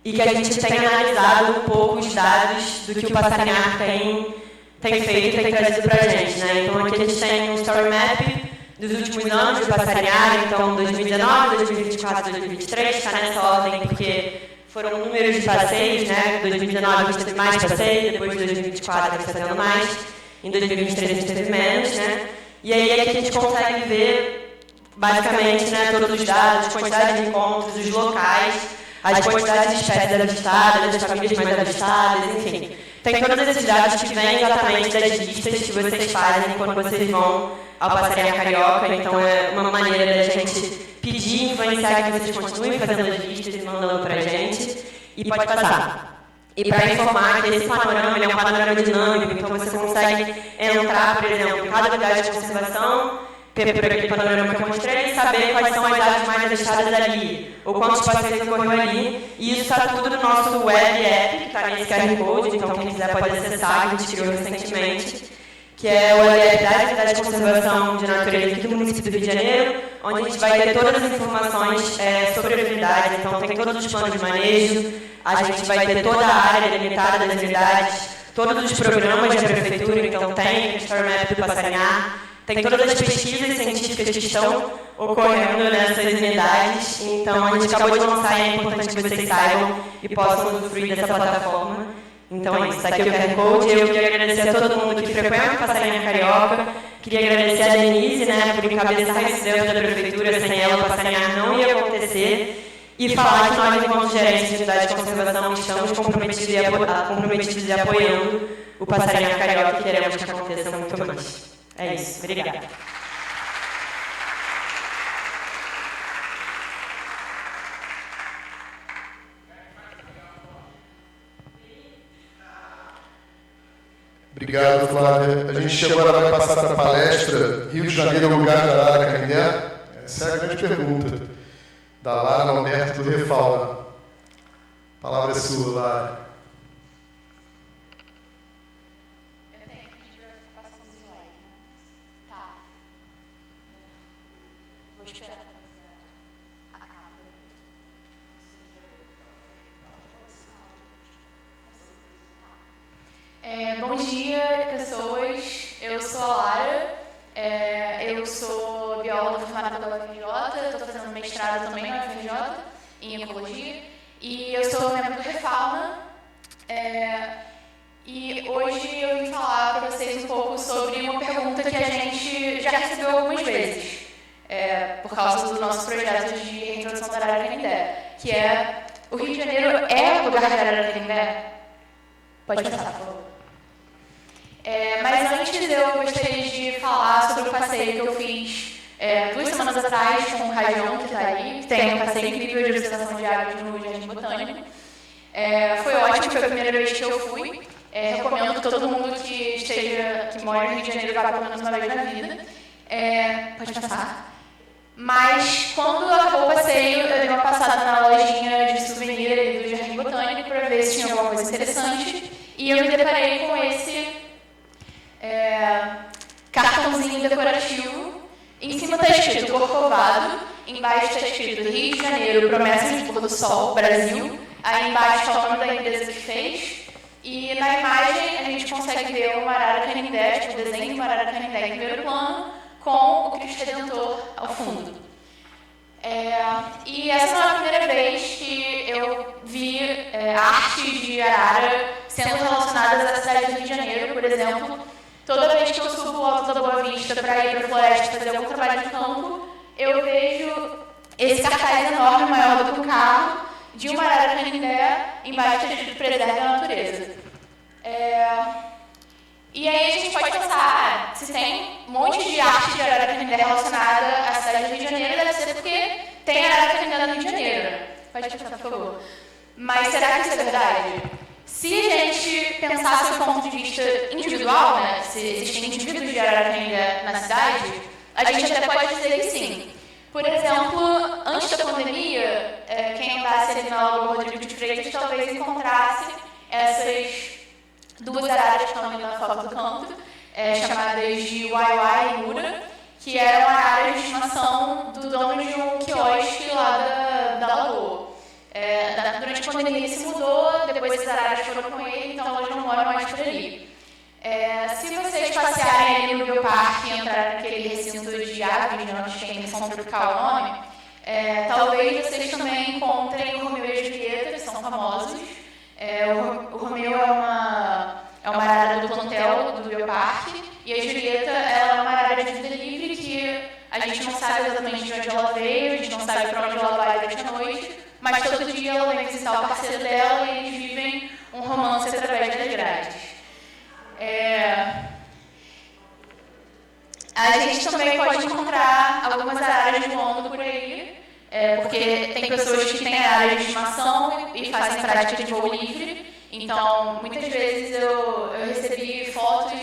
E que a gente tenha analisado um pouco os dados do que o passarinhar tem feito e tem trazido para a gente, né? Então aqui a gente tem um story map dos últimos anos do passarinhar, então 2019, 2024, 2023, está nessa ordem porque foram números de passeios, né? Em 2019 a gente teve mais passeio, depois de 2024 a gente está tendo mais, em 2023 a gente teve menos, né? E aí aqui a gente consegue ver, basicamente, né, todos os dados, quantidade de encontros, os locais, as quantidades de espécies avistadas, das famílias mais avistadas, enfim. Tem todos esses dados que vêm exatamente das listas que vocês fazem quando vocês vão ao passarinhar carioca, então é uma maneira da gente pedir, influenciar que vocês continuem fazendo as listas e mandando para a gente, e pode passar. E para informar que esse panorama é um panorama dinâmico, então você consegue entrar, por exemplo, em cada unidade de conservação, por aquele panorama que eu mostrei, e saber quais são as áreas mais avistadas ali, ou quantos passeios ocorreu ali, e isso está tudo no nosso web app, que está nesse QR Code, então quem quiser pode acessar, que a gente criou recentemente, que é o web app da Unidade de Conservação de Natureza aqui do município do Rio de Janeiro, onde a gente vai ter todas as informações sobre as unidades, então tem todos os planos de manejo, a gente vai ter toda a área delimitada das unidades, todos os programas da Prefeitura, então tem o Story Map do passarinhar, tem todas as pesquisas científicas que estão ocorrendo nessas unidades, então a gente acabou de lançar e é importante que vocês saibam e possam usufruir dessa plataforma. Então é isso, está aqui o QR Code. Eu queria agradecer a todo mundo que frequenta o Passarinhar Carioca, queria agradecer a Denise, né, por encabeçar esse evento da Prefeitura, sem ela o passarinhar não ia acontecer, e falar que nós, enquanto gerentes de unidade de conservação, estamos comprometidos e apoiando o Passarinhar Carioca e queremos que aconteça muito mais. É isso, obrigada. Obrigado, Flávia. A gente agora vai passar para a palestra Rio de Janeiro é o lugar de Arara Canindé? Essa é a grande pergunta. Da Lara Alberto do Refauna. A palavra é sua, Lara. Eu tenho que pedir para passar um slide, né? Tá. Vou esperar a câmera. UFRJ, estou fazendo mestrado também na UFRJ, em Ecologia, e eu sou membro do Refauna. E hoje eu vim falar para vocês um pouco sobre uma pergunta que a gente já recebeu algumas vezes, por causa do nosso projeto de reintrodução da Arara Canindé, que é: o Rio de Janeiro é o lugar da Arara Canindé? Pode passar, por favor. Mas antes eu gostaria de falar sobre o passeio que eu fiz 2 semanas atrás com o Rajão, que está aí. Tem um passeio incrível de observação de aves no Jardim Botânico. Foi ótimo, foi a primeira vez que eu fui. Recomendo que todo mundo que mora no Rio de Janeiro vá pelo menos uma vez na vida. Pode passar. Mas quando acabou o passeio, eu dei uma passada na lojinha de souvenir do Jardim Botânico para ver se tinha alguma coisa interessante. E eu me deparei com esse cartãozinho decorativo. Em cima está escrito Corcovado, embaixo está escrito Rio de Janeiro, promessa de pôr do sol, Brasil. Aí embaixo está o nome da empresa que fez. E na imagem a gente consegue ver uma Arara Canindé, tipo o desenho de uma Arara Canindé em primeiro plano, com o Cristo Redentor ao fundo. E essa não é a primeira vez que eu vi arte de arara sendo relacionadas à cidade do Rio de Janeiro. Por exemplo, toda vez que eu subo o Alto da Boa Vista para ir para a floresta fazer algum trabalho de campo, eu vejo esse cartaz enorme, maior do que um carro, de uma Arara Canindé, embaixo está escrito Preserve a Natureza. E aí a gente pode pensar, se tem um monte de arte de Arara Canindé relacionada à cidade do Rio de Janeiro, deve ser porque tem Arara Canindé no Rio de Janeiro. Pode passar, por favor. Mas será que isso é verdade? Se a gente pensasse do ponto de vista individual, né, se existem indivíduos de Arara Canindé na cidade, a gente até pode dizer que sim. Por exemplo, antes da pandemia, quem andasse ali na Lagoa Rodrigo de Freitas talvez encontrasse essas 2 araras que estão ali na foto do canto, chamadas de Waiwai e Mura, que eram araras de estimação do dono de um quiosque lá da Lagoa. Durante a pandemia ele se mudou, depois as araras foram com ele, então elas não moram mais por ali. Se vocês passearem ali no Bioparque e entrarem naquele recinto de aves, onde tem Missão Tropical o nome, talvez vocês também encontrem o Romeu e a Julieta, que são famosos. O Romeu é uma arara do plantel do Bioparque, e a Julieta ela é uma arara de vida livre que a gente não sabe exatamente de onde ela veio, a gente não sabe para onde ela vai durante a noite, mas todo dia ela vem visitar o parceiro dela e eles vivem um romance através das grades. A gente também pode encontrar algumas araras voando por aí, porque tem pessoas que têm araras de estimação e fazem prática de voo livre. Então, muitas vezes eu recebi fotos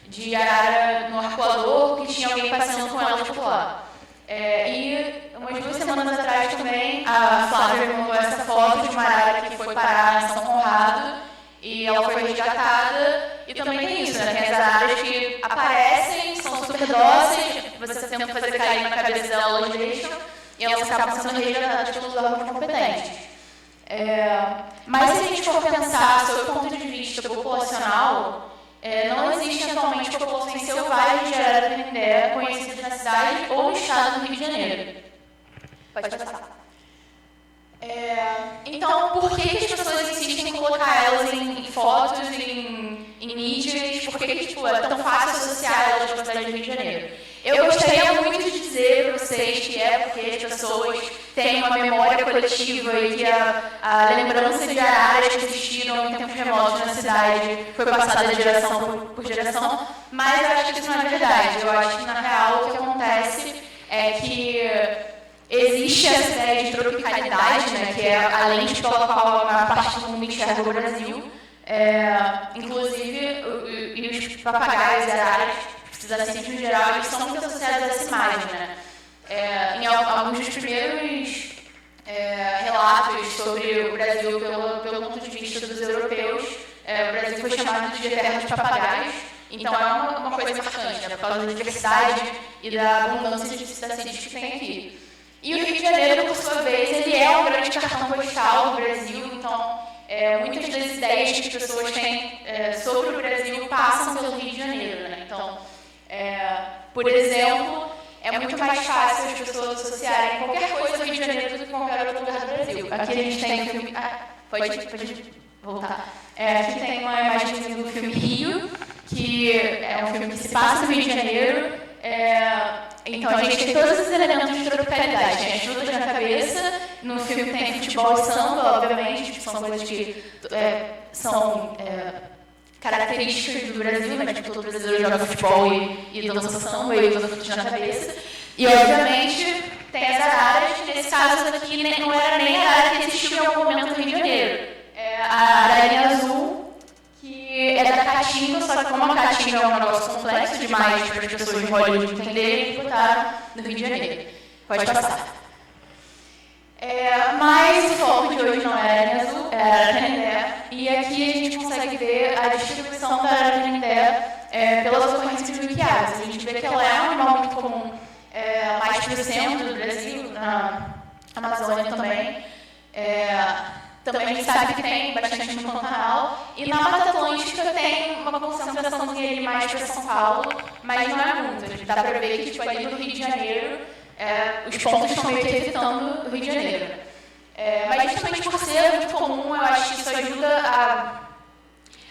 de arara no arcoador que tinha alguém passeando com elas por lá. E umas 2 semanas atrás também, a Flávia me mandou essa foto de uma arara que foi parar em São Conrado e ela foi resgatada. E também tem isso, né? Tem as araras que aparecem, são super dóceis, você tenta fazer cair na cabeça dela, elas deixam, e elas acabam sendo resgatadas pelos órgãos competentes. Mas se a gente for pensar sob o ponto de vista populacional, não existe atualmente populações selvagens de Arara Canindé conhecidas na cidade ou no estado do Rio de Janeiro. Pode passar. Então, por que as pessoas insistem em colocar elas em fotos, em mídias? Por que é tão fácil associar elas com a cidade do Rio de Janeiro? Eu gostaria muito de dizer para vocês que é porque as pessoas têm uma memória coletiva e que a lembrança de araras que existiram em tempos remotos na cidade foi passada de geração por geração, mas eu acho que isso não é verdade. Eu acho que, na real, o que acontece é que existe essa ideia de tropicalidade, né, que é a lente pela qual a maior parte do mundo enxerga o Brasil. Inclusive, os papagaios e araras, assim, em geral, eles são muito associados a essa imagem. Né? Em alguns dos primeiros relatos sobre o Brasil pelo ponto de vista dos europeus, o Brasil foi chamado de terra de papagaios. Então, é uma coisa marcante, né, por causa da diversidade e da abundância de cidades que tem aqui. E o Rio de Janeiro, por sua vez, ele é um grande cartão postal do Brasil, então muitas das ideias que as pessoas têm sobre o Brasil passam pelo Rio de Janeiro. Né? Então, por exemplo, é muito mais fácil as pessoas associarem qualquer coisa ao Rio de Janeiro do que qualquer outro lugar do Brasil. Aqui a gente tem o filme... pode voltar. Aqui tem uma imagem do filme Rio, que é um filme que se passa no Rio de Janeiro. Então a gente tem todos esses elementos de tropicalidade. Tem as frutas na cabeça, no filme tem futebol e samba, obviamente, que são coisas que são características do Brasil, né? Tipo, todo brasileiro joga futebol e dança samba e usa frutas na cabeça. E, obviamente, tem as araras, que nesse caso aqui não era nem a arara que existiu em algum momento no Rio de Janeiro. A ararinha azul, que é da Caatinga, só que como a Caatinga é um negócio complexo demais para as pessoas de Hollywood entenderem, eles botaram no Rio de Janeiro. Pode passar. Mas o foco de hoje não era a ararinha azul, era a arara canindé. E aqui a gente consegue ver a distribuição da arara canindé pelas ocorrências do Wikiads. A gente vê que ela é um animal muito comum mais para o centro do Brasil, na Amazônia também. Também a gente sabe que tem bastante no Pantanal. E na Mata Atlântica tem uma concentraçãozinha ali mais para São Paulo, mas não é muito. Dá para ver que tipo, ali no Rio de Janeiro, os pontos estão meio que evitando o Rio de Janeiro. Mas justamente por ser muito comum, eu acho que isso ajuda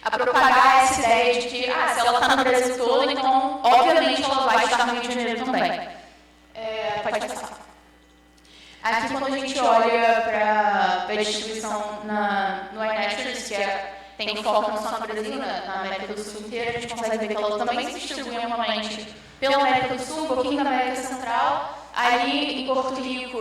a propagar essa ideia de que se ela está no Brasil todo, então obviamente ela vai estar no Rio de Janeiro também. Pode passar. Aqui, quando a gente olha para a distribuição no iNaturalist, que tem um foco não só no Brasil, na América do Sul inteira, a gente consegue ver que ela também se distribui anualmente pela América do Sul, um pouquinho da América Central. Ali, em Porto Rico,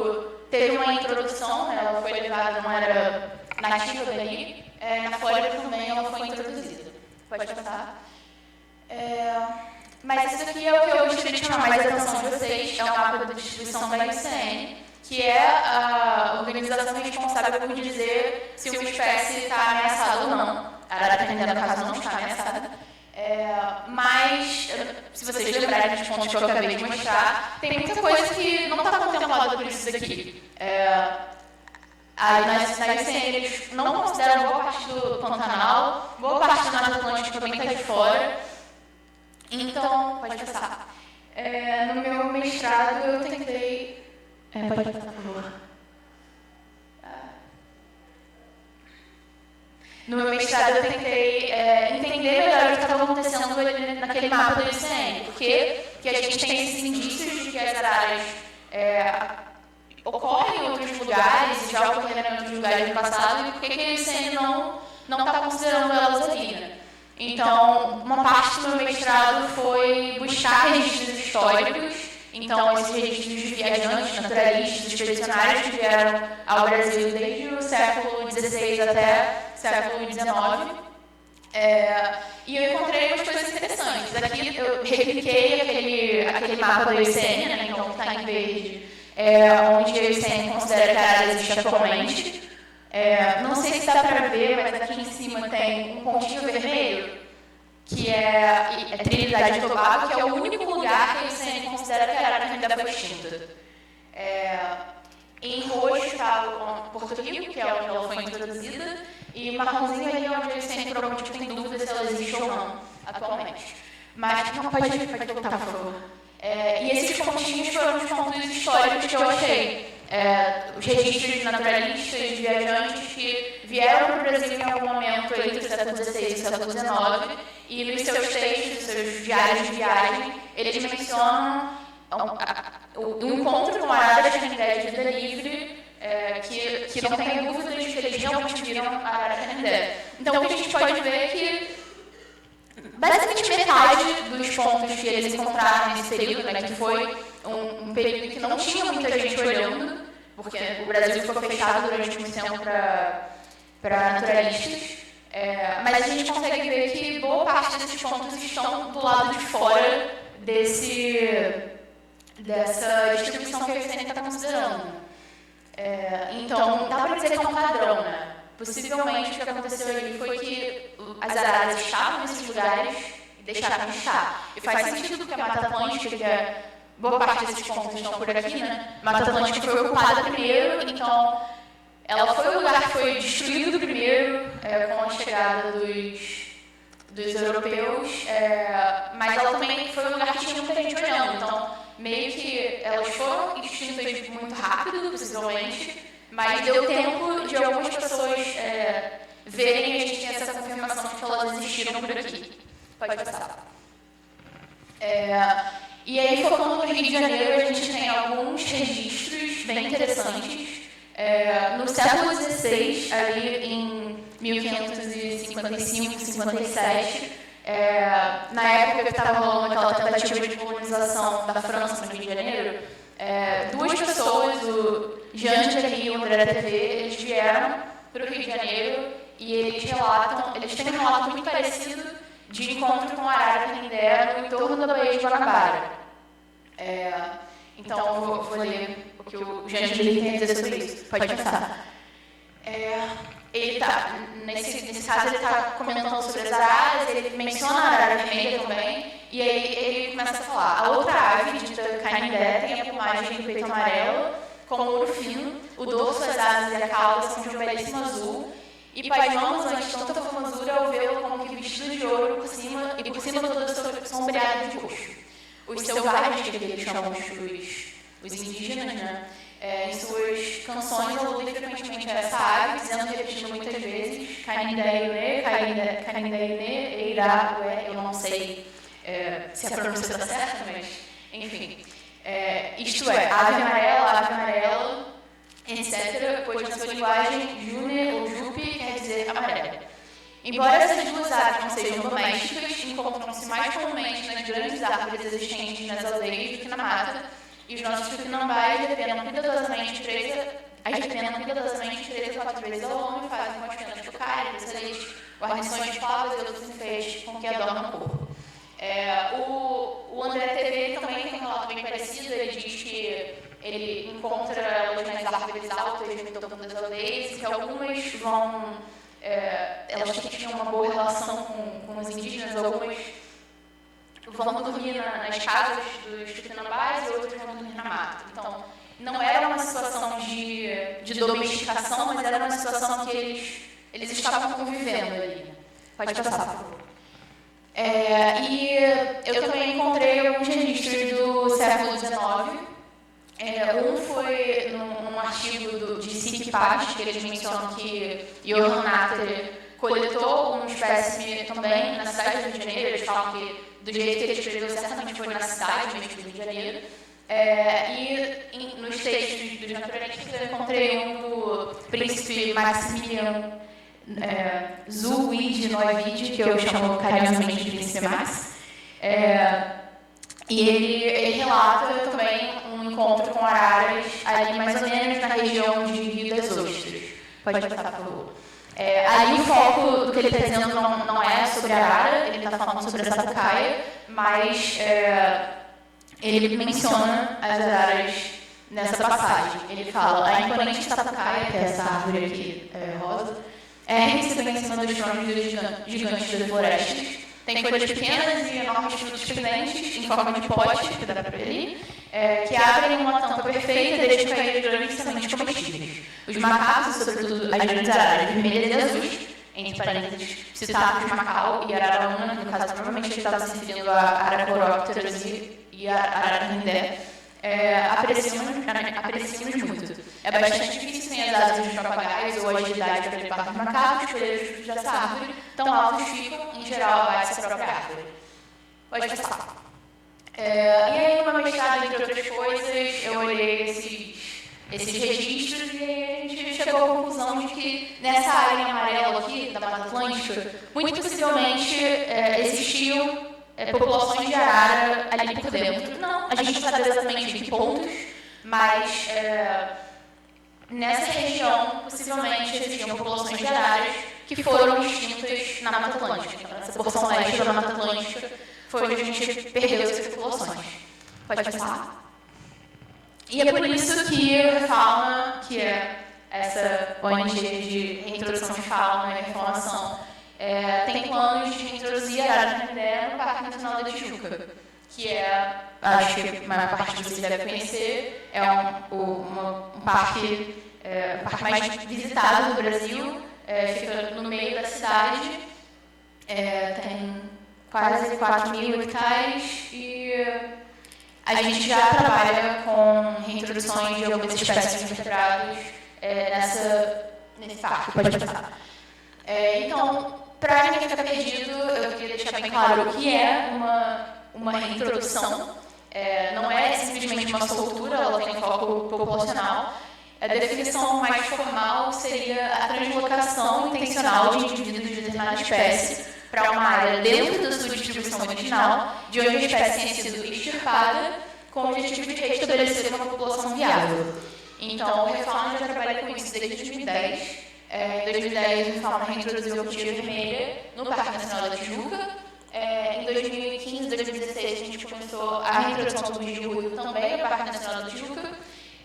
teve uma introdução, né, ela foi levada, não era nativa dali. Na Flórida também ela foi introduzida. Pode passar. Mas isso aqui é o que eu gostaria de chamar mais a atenção de vocês, é o mapa da distribuição da IUCN, que é a organização responsável por dizer se uma espécie está ameaçada ou não. A arara canindé, no caso, não está ameaçada. Mas, se vocês lembrarem dos pontos que eu acabei de mostrar, tem muita coisa que não está contemplada por isso daqui. Na IUCN, eles não consideram boa parte do Pantanal, boa parte da Mata Atlântica também está de fora. Então, pode passar. No meu mestrado, eu tentei... pode passar, por favor. No meu mestrado, eu tentei entender melhor o que estava acontecendo ali naquele mapa do IUCN, porque a gente tem esses indícios de que as araras ocorrem em outros lugares, e já ocorreram em outros lugares no passado, e por que a IUCN não está considerando elas ali, né? Então, uma parte do meu mestrado foi buscar registros históricos. Então, esses registros de viajantes, naturalistas, expedicionários que vieram ao Brasil desde o século XVI até o século XIX. E eu encontrei umas coisas interessantes. Aqui eu repliquei aquele mapa da IUCN, né, então está em verde, onde a IUCN considera que a área existe atualmente. Não sei se dá para ver, mas aqui em cima tem um pontinho vermelho, que é Trinidade e Tobago, que é o único lugar que a IUCN considera que a arara canindé foi extinta. Em roxo está Porto Rico, que é onde ela foi introduzida, e marronzinho ali é onde a IUCN por algum motivo tem dúvida se ela existe ou não, atualmente. Mas, não, pode voltar, por favor. E esses pontinhos foram os pontos históricos que eu achei. Os registros de naturalistas, de viajantes que vieram para o Brasil em algum momento entre o século XVI e o século XIX, e nos seus textos, seus diários de viagem, eles mencionam o encontro com a arara canindé de vida livre, que não tenha dúvidas de que eles realmente viram a arara canindé. Então, o que a gente pode ver é que basicamente metade dos pontos que eles encontraram nesse período, né, que foi um período que não tinha muita gente olhando, porque o Brasil ficou fechado durante muito tempo para naturalistas, mas a gente consegue ver que boa parte desses pontos estão do lado de fora dessa distribuição que a IUCN está considerando. Então, dá para dizer que é um padrão, né? Possivelmente, o que aconteceu ali foi que as araras estavam nesses lugares e deixaram de estar. E faz sentido porque a Mata Atlântica, que boa parte desses pontos estão por aqui, né? A Mata Atlântica foi ocupada primeiro, então ela foi o lugar que foi destruído primeiro com a chegada dos europeus, mas ela também foi um lugar que tinha muita gente olhando. Então, meio que elas foram extintas muito rápido, possivelmente, mas deu tempo de algumas pessoas verem, e a gente tem essa confirmação de que elas existiram por aqui. Pode passar. E aí, focando no Rio de Janeiro, a gente tem alguns registros bem interessantes. No século XVI, ali em 1555, 57, na época que estava rolando aquela tentativa de colonização da França no Rio de Janeiro, duas pessoas, o Jean de Lery e o André TV, eles vieram para o Rio de Janeiro e eles têm um relato muito parecido de encontro com a arara canindé no entorno da Baía de Guanabara. Então, eu vou ler o que o Jean de Lery tem a dizer sobre isso. Pode pensar. Nesse caso, ele está comentando sobre as araras, ele menciona a arara vermelha também, e aí ele começa a falar: a outra ave, dita canindé, tem a plumagem do peito amarelo, com ouro fino, o dorso, as asas e a cauda são de um belíssimo azul, e pasmamos ante tanta formosura ao vê-lo como que vestido de ouro por cima, e por cima todo sombreado de roxo. Os selvagens, que eles chamam os indígenas, né? Em suas canções, aludem frequentemente a essa ave, dizendo, repetindo muitas vezes, Canindé, Canindé, Eirá, Ué, eu não sei se a pronúncia está certa, mas, enfim. Isto é, ave amarela, etc., pois na sua linguagem, June ou Jupe quer dizer amarelo. Embora essas duas aves não sejam domésticas, encontram-se mais comumente nas grandes árvores existentes nas aldeias do que na mata, e os nossos tupinambás depenam cuidadosamente 3 a 4 vezes ao ano e fazem com as penas chocalhas, bracelete, guarnições de favas e outros enfeites com que adornam o corpo. O André TV também tem um relato bem parecido. Ele diz que ele encontra elas nas árvores altas no topo das aldeias e que algumas vão... elas tinham uma boa relação com os indígenas, algumas vão dormir nas casas dos tupinambás e outros vão dormir na mata. Então, não era uma situação de domesticação, mas era uma situação que eles estavam convivendo ali. Pode passar, por favor. E eu também encontrei alguns registros do século XIX. Um foi num artigo de Sic Paz, que eles mencionam que Johann Natter coletou um espécime também na cidade do Rio de Janeiro. Eles falam que, do jeito que ele escreveu, certamente foi na cidade mesmo do Rio de Janeiro. Nos textos dos naturalistas eu encontrei um do príncipe Maximilian Zuid Neuwied, que eu chamo carinhosamente de Príncipe Max. E ele relata também um encontro com araras ali mais ou menos na região de Rio das Ostras. Pode passar, por favor. Ali o foco do que ele está dizendo não é sobre a arara, ele está falando sobre a sapucaia, mas ele menciona as araras nessa passagem. Ele fala: a imponente sapucaia, que é essa árvore aqui rosa, recebida em cima dos troncos dos gigantes das florestas, tem folhas pequenas e enormes frutos pendentes em forma de pote, que dá para ver ali, que abrem uma tampa perfeita e deixam cair grandes sementes comestíveis. Os macacos, sobretudo as grandes araras vermelhas e azuis, entre parênteses, citados Macau e Araraúna, no caso, provavelmente ele estava se referindo a Aracoropteros e a arara canindé, apreciamos muito. É bastante difícil sem as asas dos papagaios ou a agilidade para levar os macacos, colher os frutos dessa árvore, tão altos ficam, em geral, abaixo da própria árvore. Pode passar. E aí, numa mestrada, entre outras coisas, eu olhei esses registros e aí a gente chegou à conclusão de que nessa área amarela aqui, da Mata Atlântica, muito possivelmente existiam populações de arara ali por dentro. Não, a gente não sabe exatamente em que pontos, mas nessa região, possivelmente, existiam populações de araras que foram extintas na Mata Atlântica. Então, essa porção leste da Mata Atlântica foi onde a gente perdeu essas populações. Pode passar? E é por isso que a Fauna, que é essa ONG de reintrodução de fauna e reformação, tem planos de reintroduzir a arara canindé no Parque Nacional da Tijuca, que acho que a maior parte de vocês deve conhecer, um parque, o parque mais visitado do Brasil, fica no meio da cidade, tem quase 4.000 hectares e a gente já trabalha com reintroduções de algumas espécies de invertebrados nesse parque, pode passar. Então, para ninguém ficar perdido, eu queria deixar bem claro o que é uma reintrodução. Não é simplesmente uma soltura, ela tem um foco populacional. A definição mais formal seria a translocação intencional de indivíduos de determinada espécie para uma área dentro da sua distribuição original, de onde a espécie tenha sido extirpada, com o objetivo de restabelecer uma população viável. Então, o Refauna já trabalha com isso desde 2010. Em 2010, o Refauna reintroduziu a cutia vermelha no Parque Nacional da Tijuca. Em 2015, 2016, a gente começou a reintrodução do bicho ruivo também no Parque Nacional da Tijuca.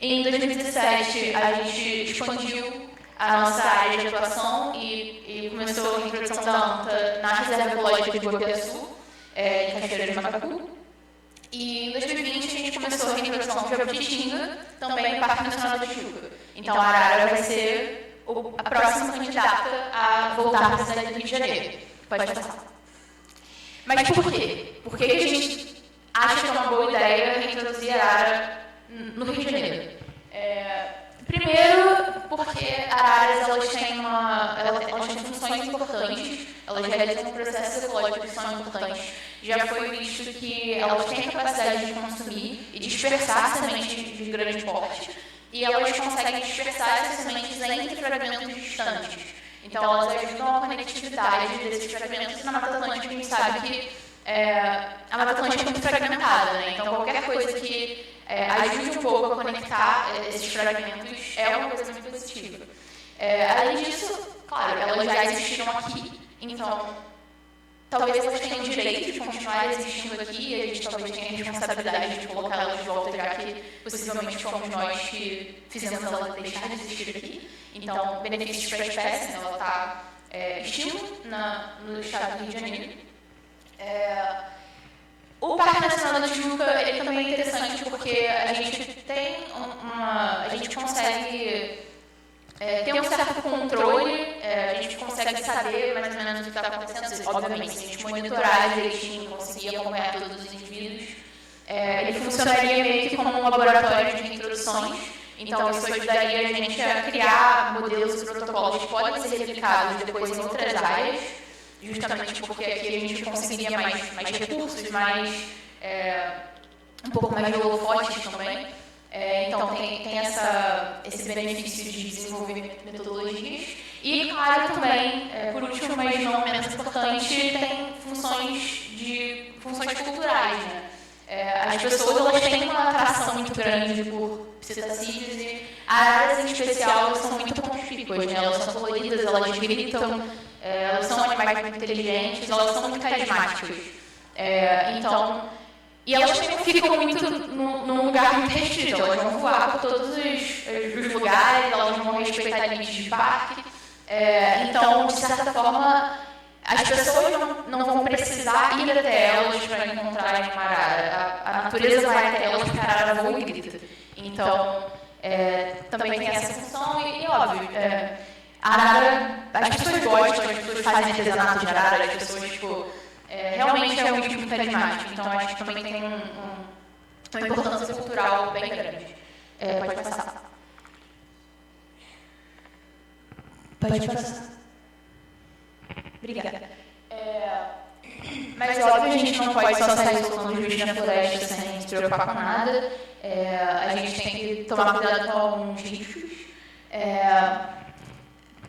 Em 2017, a gente expandiu a nossa área de atuação e começou a reintrodução da anta na Reserva Ecológica de Guapiaçu, em Cachoeira de Macacu. E em 2020, a gente começou a reintrodução de Jabutitinga, também no Parque Nacional da Tijuca. Então, a arara vai ser a próxima candidata a voltar para a cidade do Rio de Janeiro. Pode passar. Mas por quê? Por que a gente acha que é uma boa ideia reintroduzir a arara no Rio de Janeiro? Primeiro, porque araras elas têm funções importantes, elas realizam processos ecológicos que são importantes. Já foi visto que elas têm a capacidade de consumir e dispersar sementes de grande porte, e elas conseguem dispersar essas sementes entre fragmentos distantes. Então, elas ajudam a conectividade desses fragmentos. Na Mata Atlântica, a gente sabe que a Mata Atlântica é muito fragmentada, né? Então, qualquer coisa que ajude um pouco a conectar esses fragmentos é uma coisa muito positiva. Além disso, claro, elas já existiram aqui, então talvez elas tenham o direito de continuar existindo aqui e a gente talvez tenha a responsabilidade de colocá-las de volta, já que possivelmente fomos nós que fizemos ela deixar de existir aqui. Então, benefícios para a espécie, né? Ela está extinta no estado do Rio de Janeiro. O Parque Nacional da Tijuca, ele também é interessante porque a gente consegue ter um certo controle, a gente consegue saber mais ou menos o que está acontecendo. Obviamente, se a gente monitorar direitinho, conseguir acompanhar todos os indivíduos, ele funcionaria meio que como um laboratório de reintroduções. Então, isso ajudaria a gente a criar modelos e protocolos que podem ser replicados depois em outras áreas, justamente porque aqui a gente conseguiria mais recursos, um pouco mais de holofotes também. Então, tem esse benefício de desenvolver metodologias. E, claro, também, por último, mas não menos importante, tem funções culturais, né? As pessoas elas têm uma atração muito grande por psitacídeos e araras, em especial, elas são muito conspícuas, né? Elas são coloridas, elas gritam, elas são animais muito inteligentes, elas são muito carismáticas. E elas também ficam muito num lugar muito restrito, elas vão voar por todos os lugares, elas não vão respeitar limites de parque. Então, de certa forma, as pessoas não vão precisar ir até elas para encontrarem uma arara. A natureza vai até elas porque a arara voa e grita. Então, também tem essa função e óbvio, a arara, as pessoas gostam, as pessoas fazem artesanato de arara, as pessoas, realmente é um bicho muito carismático. Então, acho que também tem uma importância cultural bem grande. Pode passar. Pode passar. Obrigada. Mas, óbvio, a gente não pode só sair soltando os bichos na floresta sem se preocupar com nada. A gente tem que tomar cuidado com alguns riscos.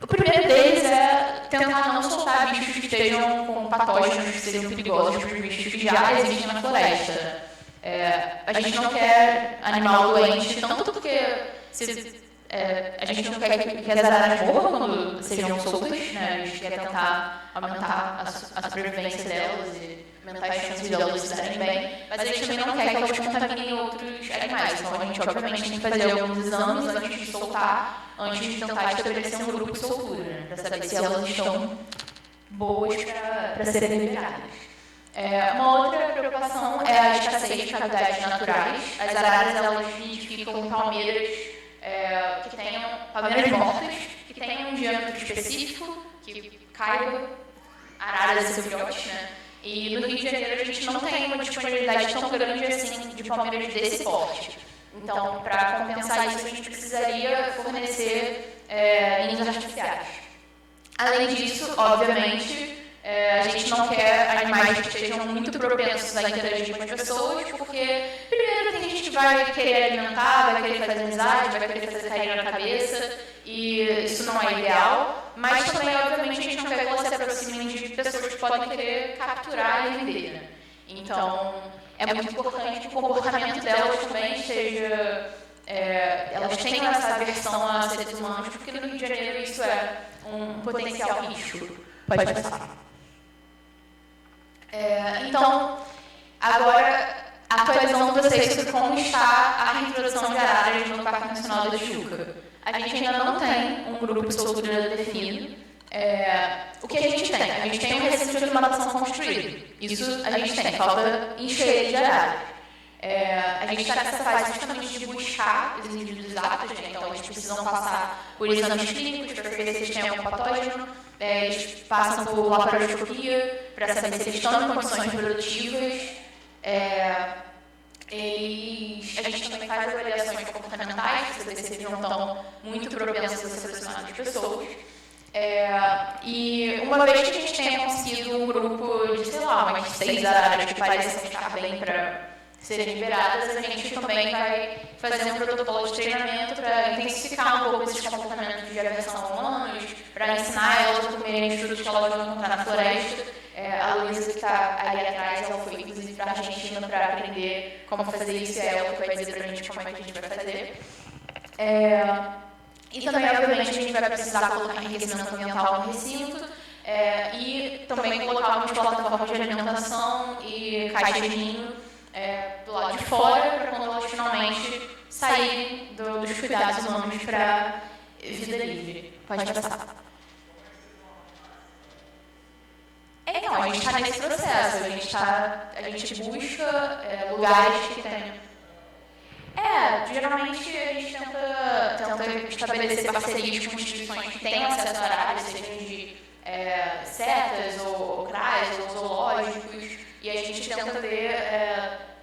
O primeiro deles é tentar não soltar bichos que estejam com patógenos que sejam perigosos para os bichos que já existem na floresta. A gente não quer animal doente, tanto porque a gente não quer que as araras morram quando sejam soltas, né? A gente quer tentar aumentar a sobrevivência delas e aumentar as chances de elas se darem bem, mas a gente também não quer que elas contaminem outros animais. Então, a gente, obviamente, tem que fazer alguns exames antes de soltar, antes de tentar estabelecer um grupo de soltura, né? Para saber se elas estão boas para serem liberadas. Uma outra preocupação é a escassez de cavidades naturais. As araras, elas nidificam palmeiras que tenham palmeiras mortas, que tenham um diâmetro específico, que caiba araras e seu filhote, né? E no Rio de Janeiro a gente não tem uma disponibilidade tão grande assim de palmeiras desse porte. Então, para compensar isso, a gente precisaria fornecer ninhos artificiais. Além disso, obviamente, a gente não quer animais que estejam muito propensos a interagir com as pessoas, porque, primeiro, tem gente que vai querer alimentar, vai querer fazer amizade, vai querer fazer carinho na cabeça, e isso não é ideal, mas também, obviamente, a gente não quer que elas se aproximem de pessoas que podem querer capturar e vender, né? Então, é muito importante que o comportamento delas também seja... elas tenham essa aversão a seres humanos, porque no Rio de Janeiro isso é um potencial risco. Pode passar. Então, agora, atualizando vocês sobre como está a reintrodução de araras no Parque Nacional da Tijuca. A gente ainda não tem um grupo de soltura definido. O que a gente tem? A gente tem um recinto de aclimatação construído. Isso a gente tem, falta encher ele de araras. A gente está nessa fase justamente de buscar os indivíduos exatos, né? Então eles precisam passar por exames clínicos para ver se eles têm algum patógeno, eles passam por laparoscopia para saber se eles estão em condições reprodutivas, a gente também faz avaliações comportamentais para saber se eles não estão muito propensos a se aproximar das pessoas. E uma vez que a gente tenha conseguido um grupo de, sei lá, umas 6 araras que parecem estar bem para serem liberadas, a gente também vai fazer um protocolo de treinamento para intensificar um pouco esses comportamentos de aversão a humanos, para ensinar elas a comerem os frutos que elas vão encontrar na floresta. A Luísa, que está ali atrás, ela foi inclusive para a Argentina para aprender como fazer isso, e é ela que vai dizer para a gente como é que a gente vai fazer. E também, obviamente, a gente vai precisar colocar enriquecimento ambiental no recinto, e também colocar umas plataformas de alimentação e caixas de ninho do lado de fora, para quando elas finalmente saírem dos cuidados humanos para vida livre. Pode passar. Então, a gente está nesse processo, a gente busca lugares que tenham... geralmente a gente tenta estabelecer parcerias com instituições que tenham acesso a araras, sejam de setas ou CRAs ou zoológicos, e a gente tenta ver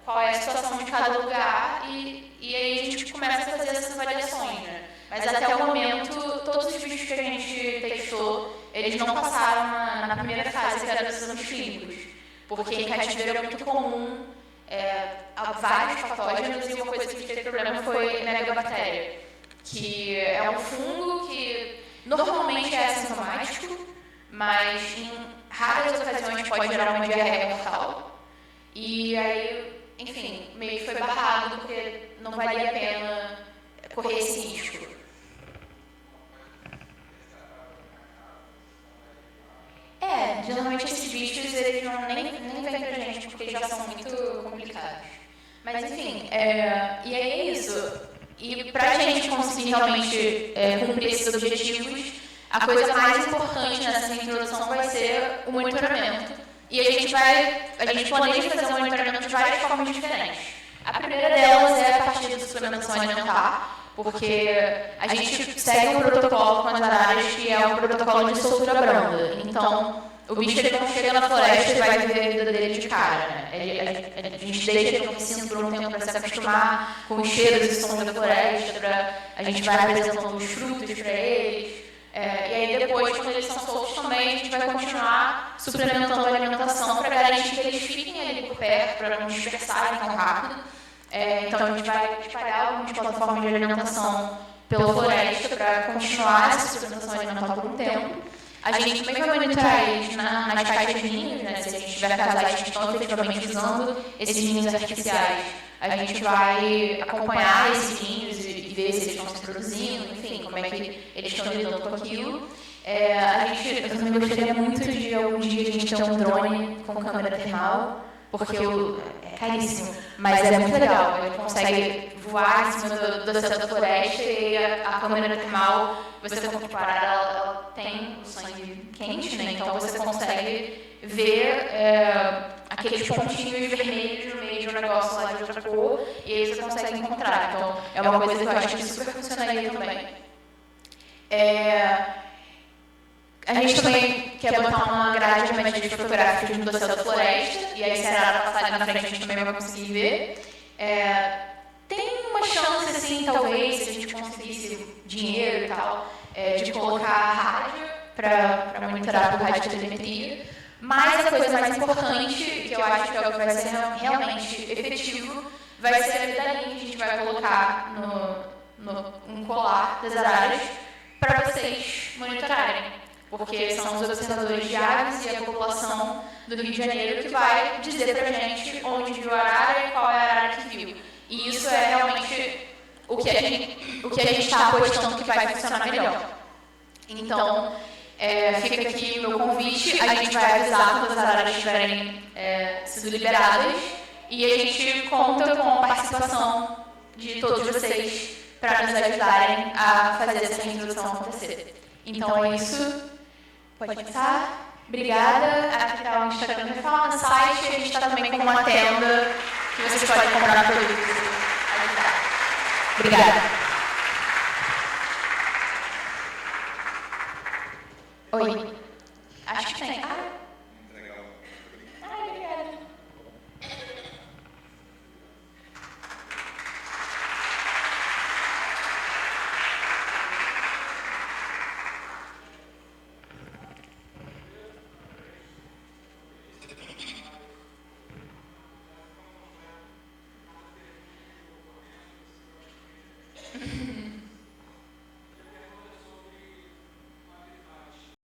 qual é a situação de cada lugar e aí a gente começa a fazer essas avaliações, né? Mas até o momento, todos os bichos que a gente testou, eles não passaram na primeira fase, que era dos exames clínicos, porque em cativeiro é muito comum há vários patógenos, e uma coisa que a gente teve problema foi a megabactéria, que é um fungo que normalmente é assintomático, mas em raras ocasiões pode gerar uma diarreia mortal. E aí, enfim, meio que foi barrado porque não valia a pena correr esse risco. Geralmente esses bichos eles nem vêm pra gente porque já são muito complicados. Mas enfim, e aí é isso. E pra gente conseguir realmente cumprir esses objetivos, a coisa mais importante nessa introdução vai ser o monitoramento. E a gente planeja fazer um monitoramento de várias formas diferentes. A primeira delas é a partir da suplementação alimentar, porque a gente segue um protocolo com as araras que é um protocolo de soltura branda. Então, o bicho ele não chega na floresta e vai viver a vida dele de cara, né? A gente deixa ele no recinto por um tempo para se acostumar com os cheiros e sons da floresta, a gente vai apresentando os frutos para eles. E aí depois, quando eles são soltos também, a gente vai continuar suplementando a alimentação para garantir que eles fiquem ali por perto, para não dispersarem tão rápido. Então a gente vai espalhar algumas plataformas de alimentação pela floresta para continuar essa suplementação alimentar por um tempo. A gente também vai monitorar eles nas caixas de ninhos, né? Se a gente tiver casais que estão efetivamente usando esses ninhos artificiais, a gente vai acompanhar esses ninhos e ver se eles estão se reproduzindo, enfim, como é que eles estão lidando com aquilo. Eu também gostaria muito de algum dia a gente ter um drone com câmera termal, porque é caríssimo, mas é muito legal. Ele consegue voar em cima do centro da floresta e a câmera termal, você for comparar, ela tem o sangue quente, né? Então você consegue ver aqueles pontinhos vermelhos no meio de um negócio lá de outra cor, e aí você consegue encontrar. Então é uma coisa que eu acho que super funcionaria também. A gente também que é botar uma grade de imagens fotográficas no dossel da floresta, e aí se a arara passar ali na frente a gente também vai conseguir ver. Tem uma chance, assim, talvez, se a gente conseguisse dinheiro e tal, de colocar rádio para monitorar por radiotelemetria. Mas a coisa mais importante, que eu acho que é o que vai ser realmente efetivo, vai ser a medalhinha que a gente vai colocar no colar das araras para vocês monitorarem. Porque são os observadores de aves e a população do Rio de Janeiro que vai dizer pra gente onde viu a arara e qual é a arara que viu. E isso é realmente o que a gente está apostando que vai funcionar melhor. Então, fica aqui o meu convite. A gente vai avisar quando as araras estiverem sido liberadas e a gente conta com a participação de todos vocês para nos ajudarem a fazer essa reintrodução acontecer. Então é isso. Pode começar. Obrigada. Aqui está o Instagram do Refala, no site. A gente está também com uma tenda que vocês podem comprar produtos e ajudar. Obrigada. Oi. Acho que tem.